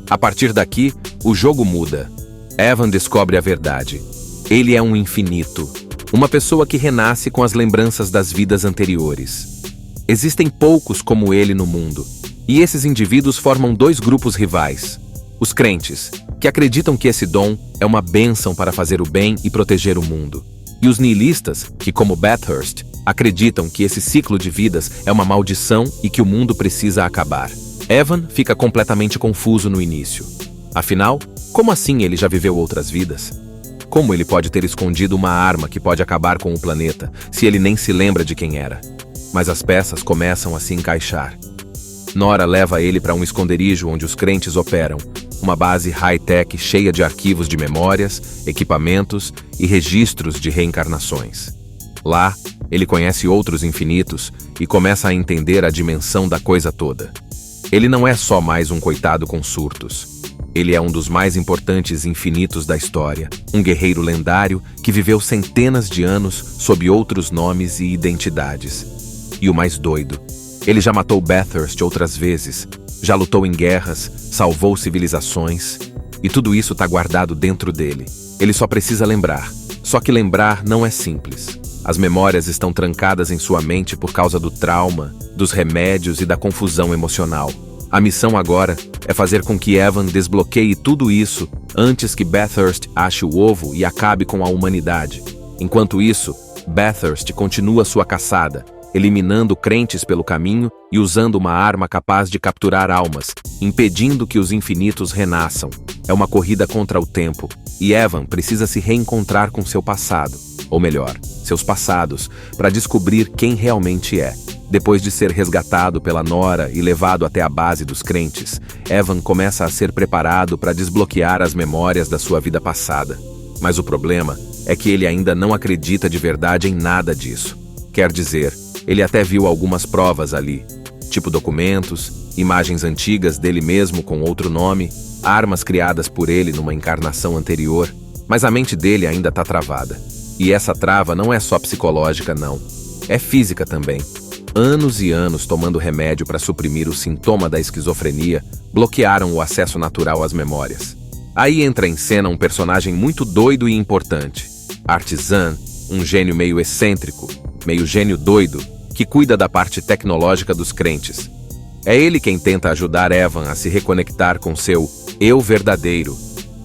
A partir daqui, o jogo muda. Evan descobre a verdade. Ele é um infinito, uma pessoa que renasce com as lembranças das vidas anteriores. Existem poucos como ele no mundo, e esses indivíduos formam dois grupos rivais. Os crentes, que acreditam que esse dom é uma bênção para fazer o bem e proteger o mundo. E os nihilistas, que, como Bathurst, acreditam que esse ciclo de vidas é uma maldição e que o mundo precisa acabar. Evan fica completamente confuso no início. Afinal, como assim ele já viveu outras vidas? Como ele pode ter escondido uma arma que pode acabar com o planeta, se ele nem se lembra de quem era? Mas as peças começam a se encaixar. Nora leva ele para um esconderijo onde os crentes operam, uma base high-tech cheia de arquivos de memórias, equipamentos e registros de reencarnações. Lá, ele conhece outros infinitos e começa a entender a dimensão da coisa toda. Ele não é só mais um coitado com surtos. Ele é um dos mais importantes infinitos da história, um guerreiro lendário que viveu centenas de anos sob outros nomes e identidades. E o mais doido, ele já matou Bathurst outras vezes, já lutou em guerras, salvou civilizações, e tudo isso está guardado dentro dele. Ele só precisa lembrar. Só que lembrar não é simples. As memórias estão trancadas em sua mente por causa do trauma, dos remédios e da confusão emocional. A missão agora é fazer com que Evan desbloqueie tudo isso antes que Bathurst ache o ovo e acabe com a humanidade. Enquanto isso, Bathurst continua sua caçada, eliminando crentes pelo caminho e usando uma arma capaz de capturar almas, impedindo que os infinitos renasçam. É uma corrida contra o tempo, e Evan precisa se reencontrar com seu passado, ou melhor, seus passados, para descobrir quem realmente é. Depois de ser resgatado pela Nora e levado até a base dos crentes, Evan começa a ser preparado para desbloquear as memórias da sua vida passada. Mas o problema é que ele ainda não acredita de verdade em nada disso. Quer dizer, ele até viu algumas provas ali, tipo documentos, imagens antigas dele mesmo com outro nome, armas criadas por ele numa encarnação anterior, mas a mente dele ainda está travada. E essa trava não é só psicológica, não. É física também. Anos e anos tomando remédio para suprimir o sintoma da esquizofrenia bloquearam o acesso natural às memórias. Aí entra em cena um personagem muito doido e importante. Artisan, um gênio meio excêntrico, meio gênio doido, que cuida da parte tecnológica dos crentes. É ele quem tenta ajudar Evan a se reconectar com seu eu verdadeiro.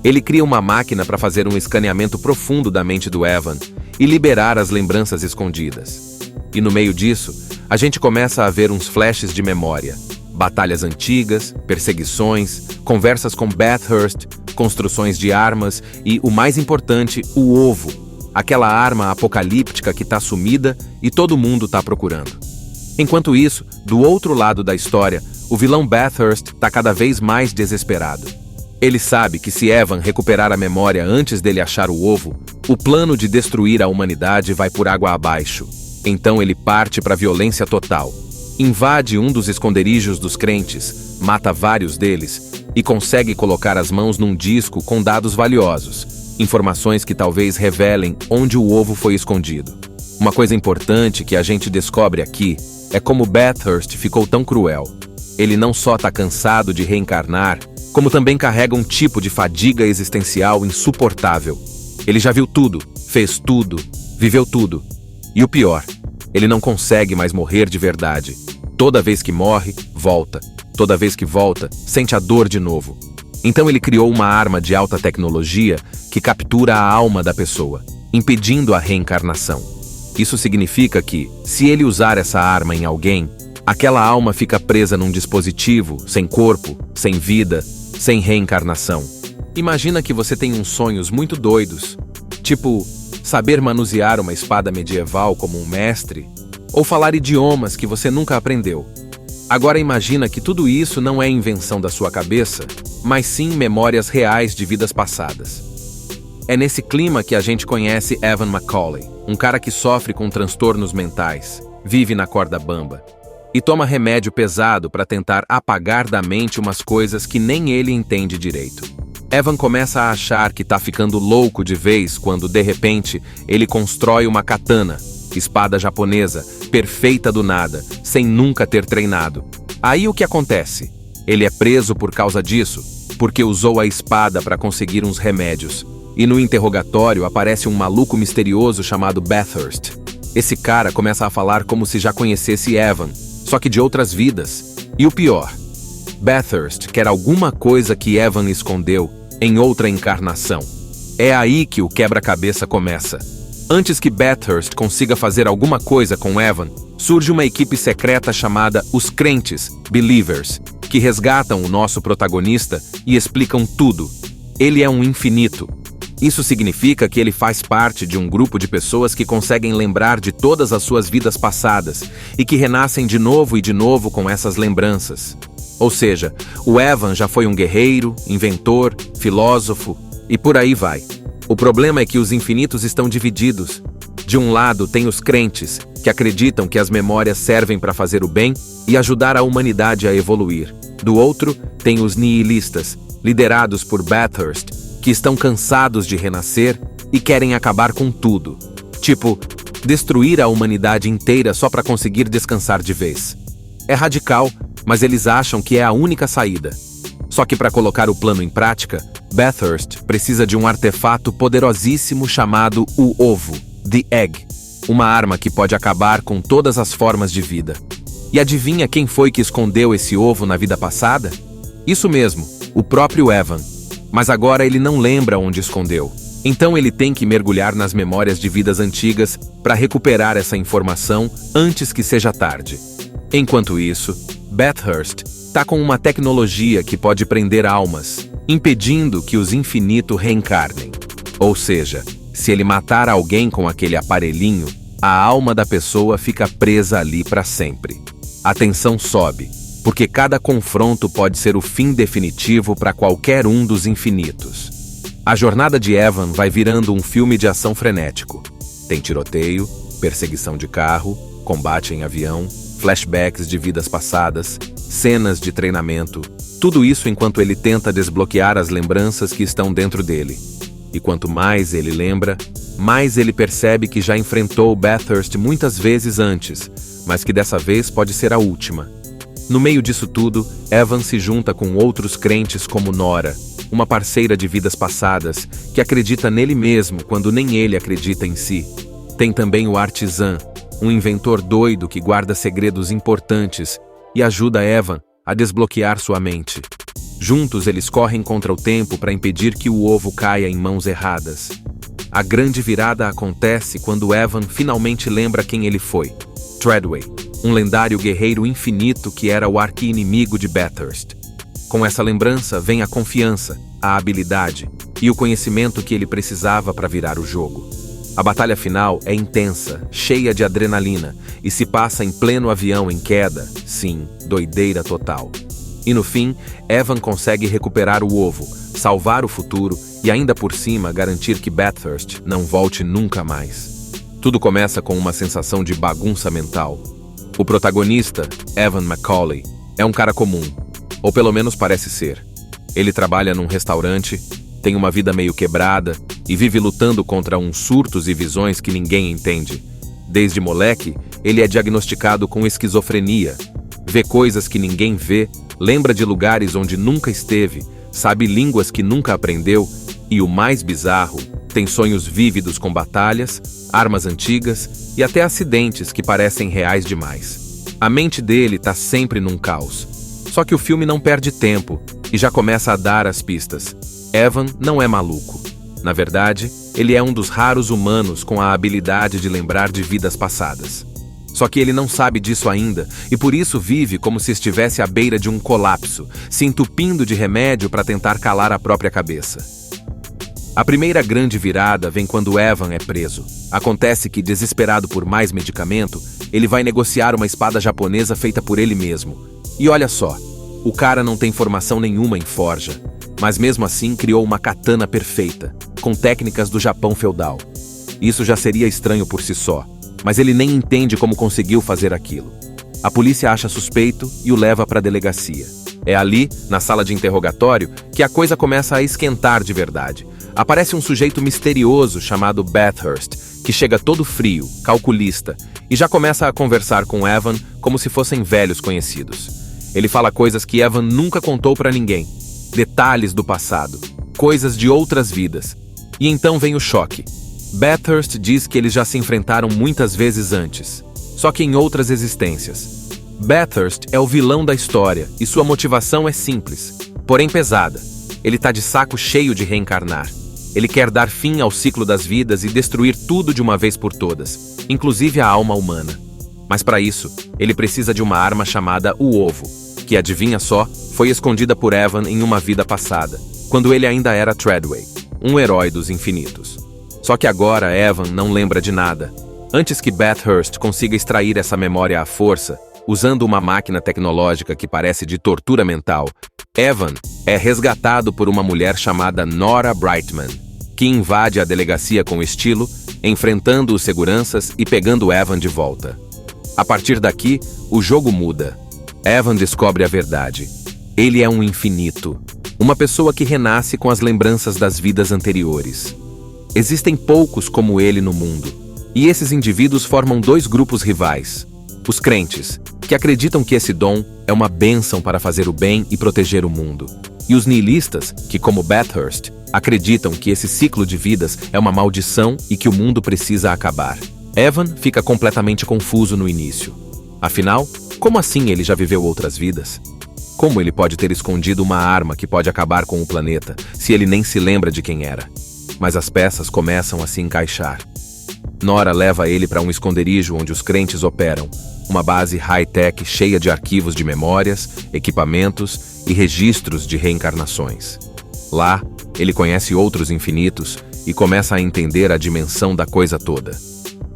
Ele cria uma máquina para fazer um escaneamento profundo da mente do Evan e liberar as lembranças escondidas. E no meio disso, a gente começa a ver uns flashes de memória. Batalhas antigas, perseguições, conversas com Bathurst, construções de armas e, o mais importante, o ovo. Aquela arma apocalíptica que está sumida e todo mundo está procurando. Enquanto isso, do outro lado da história, o vilão Bathurst está cada vez mais desesperado. Ele sabe que se Evan recuperar a memória antes dele achar o ovo, o plano de destruir a humanidade vai por água abaixo. Então ele parte para a violência total. Invade um dos esconderijos dos crentes, mata vários deles e consegue colocar as mãos num disco com dados valiosos, informações que talvez revelem onde o ovo foi escondido. Uma coisa importante que a gente descobre aqui é como Bathurst ficou tão cruel. Ele não só está cansado de reencarnar, como também carrega um tipo de fadiga existencial insuportável. Ele já viu tudo, fez tudo, viveu tudo. E o pior, ele não consegue mais morrer de verdade. Toda vez que morre, volta. Toda vez que volta, sente a dor de novo. Então ele criou uma arma de alta tecnologia que captura a alma da pessoa, impedindo a reencarnação. Isso significa que, se ele usar essa arma em alguém, aquela alma fica presa num dispositivo, sem corpo, sem vida, sem reencarnação. Imagina que você tem uns sonhos muito doidos, tipo saber manusear uma espada medieval como um mestre, ou falar idiomas que você nunca aprendeu. Agora imagina que tudo isso não é invenção da sua cabeça, mas sim memórias reais de vidas passadas. É nesse clima que a gente conhece Evan Macaulay, um cara que sofre com transtornos mentais, vive na corda bamba e toma remédio pesado para tentar apagar da mente umas coisas que nem ele entende direito. Evan começa a achar que tá ficando louco de vez quando, de repente, ele constrói uma katana, espada japonesa, perfeita do nada, sem nunca ter treinado. Aí o que acontece? Ele é preso por causa disso, porque usou a espada para conseguir uns remédios. E no interrogatório aparece um maluco misterioso chamado Bathurst. Esse cara começa a falar como se já conhecesse Evan, só que de outras vidas. E o pior, Bathurst quer alguma coisa que Evan escondeu em outra encarnação. É aí que o quebra-cabeça começa. Antes que Bathurst consiga fazer alguma coisa com Evan, surge uma equipe secreta chamada Os Crentes, Believers, que resgatam o nosso protagonista e explicam tudo. Ele é um infinito. Isso significa que ele faz parte de um grupo de pessoas que conseguem lembrar de todas as suas vidas passadas e que renascem de novo e de novo com essas lembranças. Ou seja, o Evan já foi um guerreiro, inventor, filósofo e por aí vai. O problema é que os infinitos estão divididos. De um lado tem os crentes, que acreditam que as memórias servem para fazer o bem e ajudar a humanidade a evoluir. Do outro, tem os nihilistas, liderados por Bathurst, que estão cansados de renascer e querem acabar com tudo. Tipo, destruir a humanidade inteira só para conseguir descansar de vez. É radical, mas eles acham que é a única saída. Só que para colocar o plano em prática, Bathurst precisa de um artefato poderosíssimo chamado o Ovo, The Egg, uma arma que pode acabar com todas as formas de vida. E adivinha quem foi que escondeu esse ovo na vida passada? Isso mesmo, o próprio Evan. Mas agora ele não lembra onde escondeu. Então ele tem que mergulhar nas memórias de vidas antigas para recuperar essa informação antes que seja tarde. Enquanto isso, Bathurst está com uma tecnologia que pode prender almas, impedindo que os infinitos reencarnem. Ou seja, se ele matar alguém com aquele aparelhinho, a alma da pessoa fica presa ali para sempre. A tensão sobe, porque cada confronto pode ser o fim definitivo para qualquer um dos infinitos. A jornada de Evan vai virando um filme de ação frenético. Tem tiroteio, perseguição de carro, combate em avião, flashbacks de vidas passadas, cenas de treinamento, tudo isso enquanto ele tenta desbloquear as lembranças que estão dentro dele. E quanto mais ele lembra, mais ele percebe que já enfrentou Bathurst muitas vezes antes, mas que dessa vez pode ser a última. No meio disso tudo, Evan se junta com outros crentes como Nora, uma parceira de vidas passadas, que acredita nele mesmo quando nem ele acredita em si. Tem também o Artisan, um inventor doido que guarda segredos importantes e ajuda Evan a desbloquear sua mente. Juntos eles correm contra o tempo para impedir que o ovo caia em mãos erradas. A grande virada acontece quando Evan finalmente lembra quem ele foi. Treadway, um lendário guerreiro infinito que era o arqui-inimigo de Bathurst. Com essa lembrança vem a confiança, a habilidade e o conhecimento que ele precisava para virar o jogo. A batalha final é intensa, cheia de adrenalina e se passa em pleno avião em queda, sim, doideira total. E no fim, Evan consegue recuperar o ovo, salvar o futuro e ainda por cima garantir que Bathurst não volte nunca mais. Tudo começa com uma sensação de bagunça mental. O protagonista, Evan McCauley, é um cara comum, ou pelo menos parece ser. Ele trabalha num restaurante, tem uma vida meio quebrada e vive lutando contra uns surtos e visões que ninguém entende. Desde moleque, ele é diagnosticado com esquizofrenia, vê coisas que ninguém vê, lembra de lugares onde nunca esteve, sabe línguas que nunca aprendeu e, o mais bizarro, tem sonhos vívidos com batalhas, armas antigas e até acidentes que parecem reais demais. A mente dele tá sempre num caos. Só que o filme não perde tempo e já começa a dar as pistas. Evan não é maluco. Na verdade, ele é um dos raros humanos com a habilidade de lembrar de vidas passadas. Só que ele não sabe disso ainda e por isso vive como se estivesse à beira de um colapso, se entupindo de remédio para tentar calar a própria cabeça. A primeira grande virada vem quando Evan é preso. Acontece que, desesperado por mais medicamento, ele vai negociar uma espada japonesa feita por ele mesmo. E olha só, o cara não tem formação nenhuma em forja, mas mesmo assim criou uma katana perfeita, com técnicas do Japão feudal. Isso já seria estranho por si só, mas ele nem entende como conseguiu fazer aquilo. A polícia acha suspeito e o leva para a delegacia. É ali, na sala de interrogatório, que a coisa começa a esquentar de verdade. Aparece um sujeito misterioso chamado Bathurst, que chega todo frio, calculista, e já começa a conversar com Evan como se fossem velhos conhecidos. Ele fala coisas que Evan nunca contou para ninguém, detalhes do passado, coisas de outras vidas. E então vem o choque. Bathurst diz que eles já se enfrentaram muitas vezes antes, só que em outras existências. Bathurst é o vilão da história e sua motivação é simples, porém pesada. Ele tá de saco cheio de reencarnar. Ele quer dar fim ao ciclo das vidas e destruir tudo de uma vez por todas, inclusive a alma humana. Mas para isso, ele precisa de uma arma chamada o Ovo, que, adivinha só, foi escondida por Evan em uma vida passada, quando ele ainda era Treadway, um herói dos infinitos. Só que agora Evan não lembra de nada. Antes que Bathurst consiga extrair essa memória à força, usando uma máquina tecnológica que parece de tortura mental, Evan é resgatado por uma mulher chamada Nora Brightman, que invade a delegacia com estilo, enfrentando os seguranças e pegando Evan de volta. A partir daqui, o jogo muda. Evan descobre a verdade. Ele é um infinito, uma pessoa que renasce com as lembranças das vidas anteriores. Existem poucos como ele no mundo, e esses indivíduos formam dois grupos rivais. Os crentes, que acreditam que esse dom é uma bênção para fazer o bem e proteger o mundo. E os nihilistas, que, como Bathurst, acreditam que esse ciclo de vidas é uma maldição e que o mundo precisa acabar. Evan fica completamente confuso no início. Afinal, como assim ele já viveu outras vidas? Como ele pode ter escondido uma arma que pode acabar com o planeta, se ele nem se lembra de quem era? Mas as peças começam a se encaixar. Nora leva ele para um esconderijo onde os crentes operam, uma base high-tech cheia de arquivos de memórias, equipamentos e registros de reencarnações. Lá, ele conhece outros infinitos e começa a entender a dimensão da coisa toda.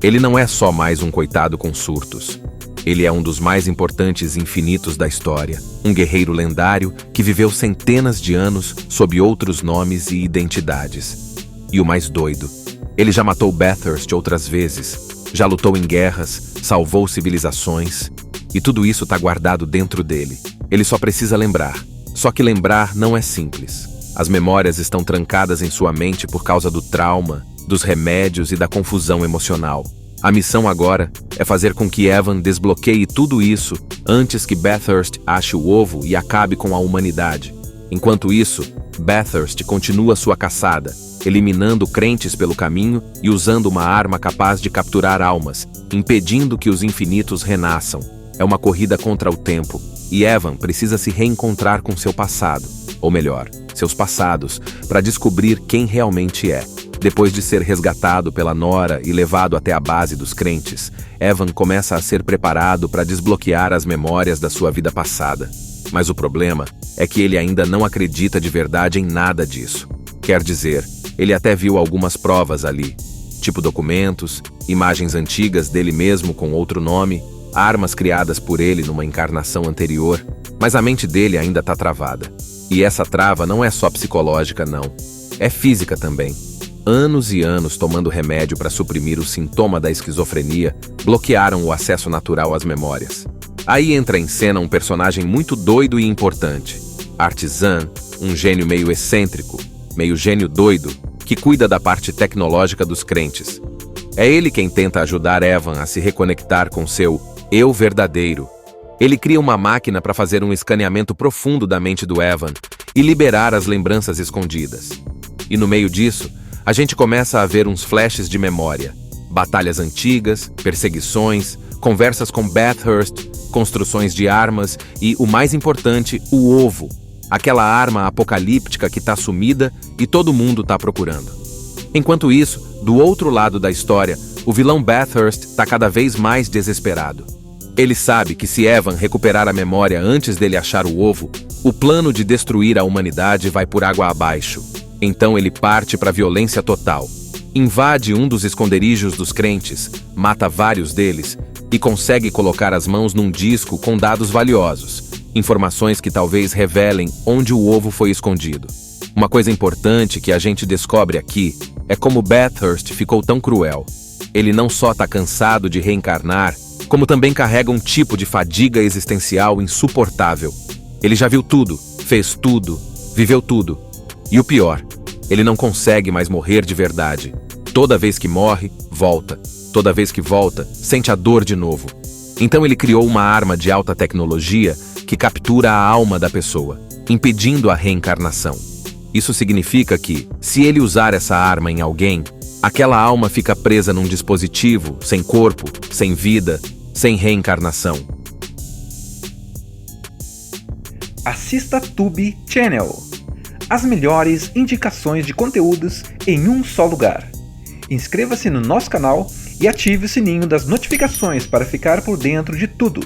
Ele não é só mais um coitado com surtos. Ele é um dos mais importantes infinitos da história, um guerreiro lendário que viveu centenas de anos sob outros nomes e identidades. E o mais doido, ele já matou Bathurst outras vezes, já lutou em guerras, salvou civilizações, e tudo isso está guardado dentro dele. Ele só precisa lembrar. Só que lembrar não é simples. As memórias estão trancadas em sua mente por causa do trauma, dos remédios e da confusão emocional. A missão agora é fazer com que Evan desbloqueie tudo isso antes que Bathurst ache o ovo e acabe com a humanidade. Enquanto isso, Bathurst continua sua caçada, eliminando crentes pelo caminho e usando uma arma capaz de capturar almas, impedindo que os infinitos renasçam. É uma corrida contra o tempo, e Evan precisa se reencontrar com seu passado, ou melhor, seus passados, para descobrir quem realmente é. Depois de ser resgatado pela Nora e levado até a base dos crentes, Evan começa a ser preparado para desbloquear as memórias da sua vida passada. Mas o problema é que ele ainda não acredita de verdade em nada disso. Quer dizer, ele até viu algumas provas ali, tipo documentos, imagens antigas dele mesmo com outro nome, armas criadas por ele numa encarnação anterior, mas a mente dele ainda está travada. E essa trava não é só psicológica, não. É física também. anos e anos tomando remédio para suprimir o sintoma da esquizofrenia, bloquearam o acesso natural às memórias. Aí entra em cena um personagem muito doido e importante, Artisan, um gênio meio excêntrico, meio gênio doido, que cuida da parte tecnológica dos crentes. É ele quem tenta ajudar Evan a se reconectar com seu eu verdadeiro. Ele cria uma máquina para fazer um escaneamento profundo da mente do Evan e liberar as lembranças escondidas. E no meio disso, a gente começa a ver uns flashes de memória, batalhas antigas, perseguições, conversas com Bathurst, construções de armas e, o mais importante, o ovo, aquela arma apocalíptica que está sumida e todo mundo está procurando. Enquanto isso, do outro lado da história, o vilão Bathurst está cada vez mais desesperado. Ele sabe que se Evan recuperar a memória antes dele achar o ovo, o plano de destruir a humanidade vai por água abaixo. Então ele parte para a violência total. Invade um dos esconderijos dos crentes, mata vários deles e consegue colocar as mãos num disco com dados valiosos, informações que talvez revelem onde o ovo foi escondido. Uma coisa importante que a gente descobre aqui é como Bathurst ficou tão cruel. Ele não só está cansado de reencarnar, como também carrega um tipo de fadiga existencial insuportável. Ele já viu tudo, fez tudo, viveu tudo. E o pior, ele não consegue mais morrer de verdade. Toda vez que morre, volta. Toda vez que volta, sente a dor de novo. Então ele criou uma arma de alta tecnologia que captura a alma da pessoa, impedindo a reencarnação. Isso significa que, se ele usar essa arma em alguém, aquela alma fica presa num dispositivo, sem corpo, sem vida, sem reencarnação. Assista Tube Channel. As melhores indicações de conteúdos em um só lugar. Inscreva-se no nosso canal e ative o sininho das notificações para ficar por dentro de tudo.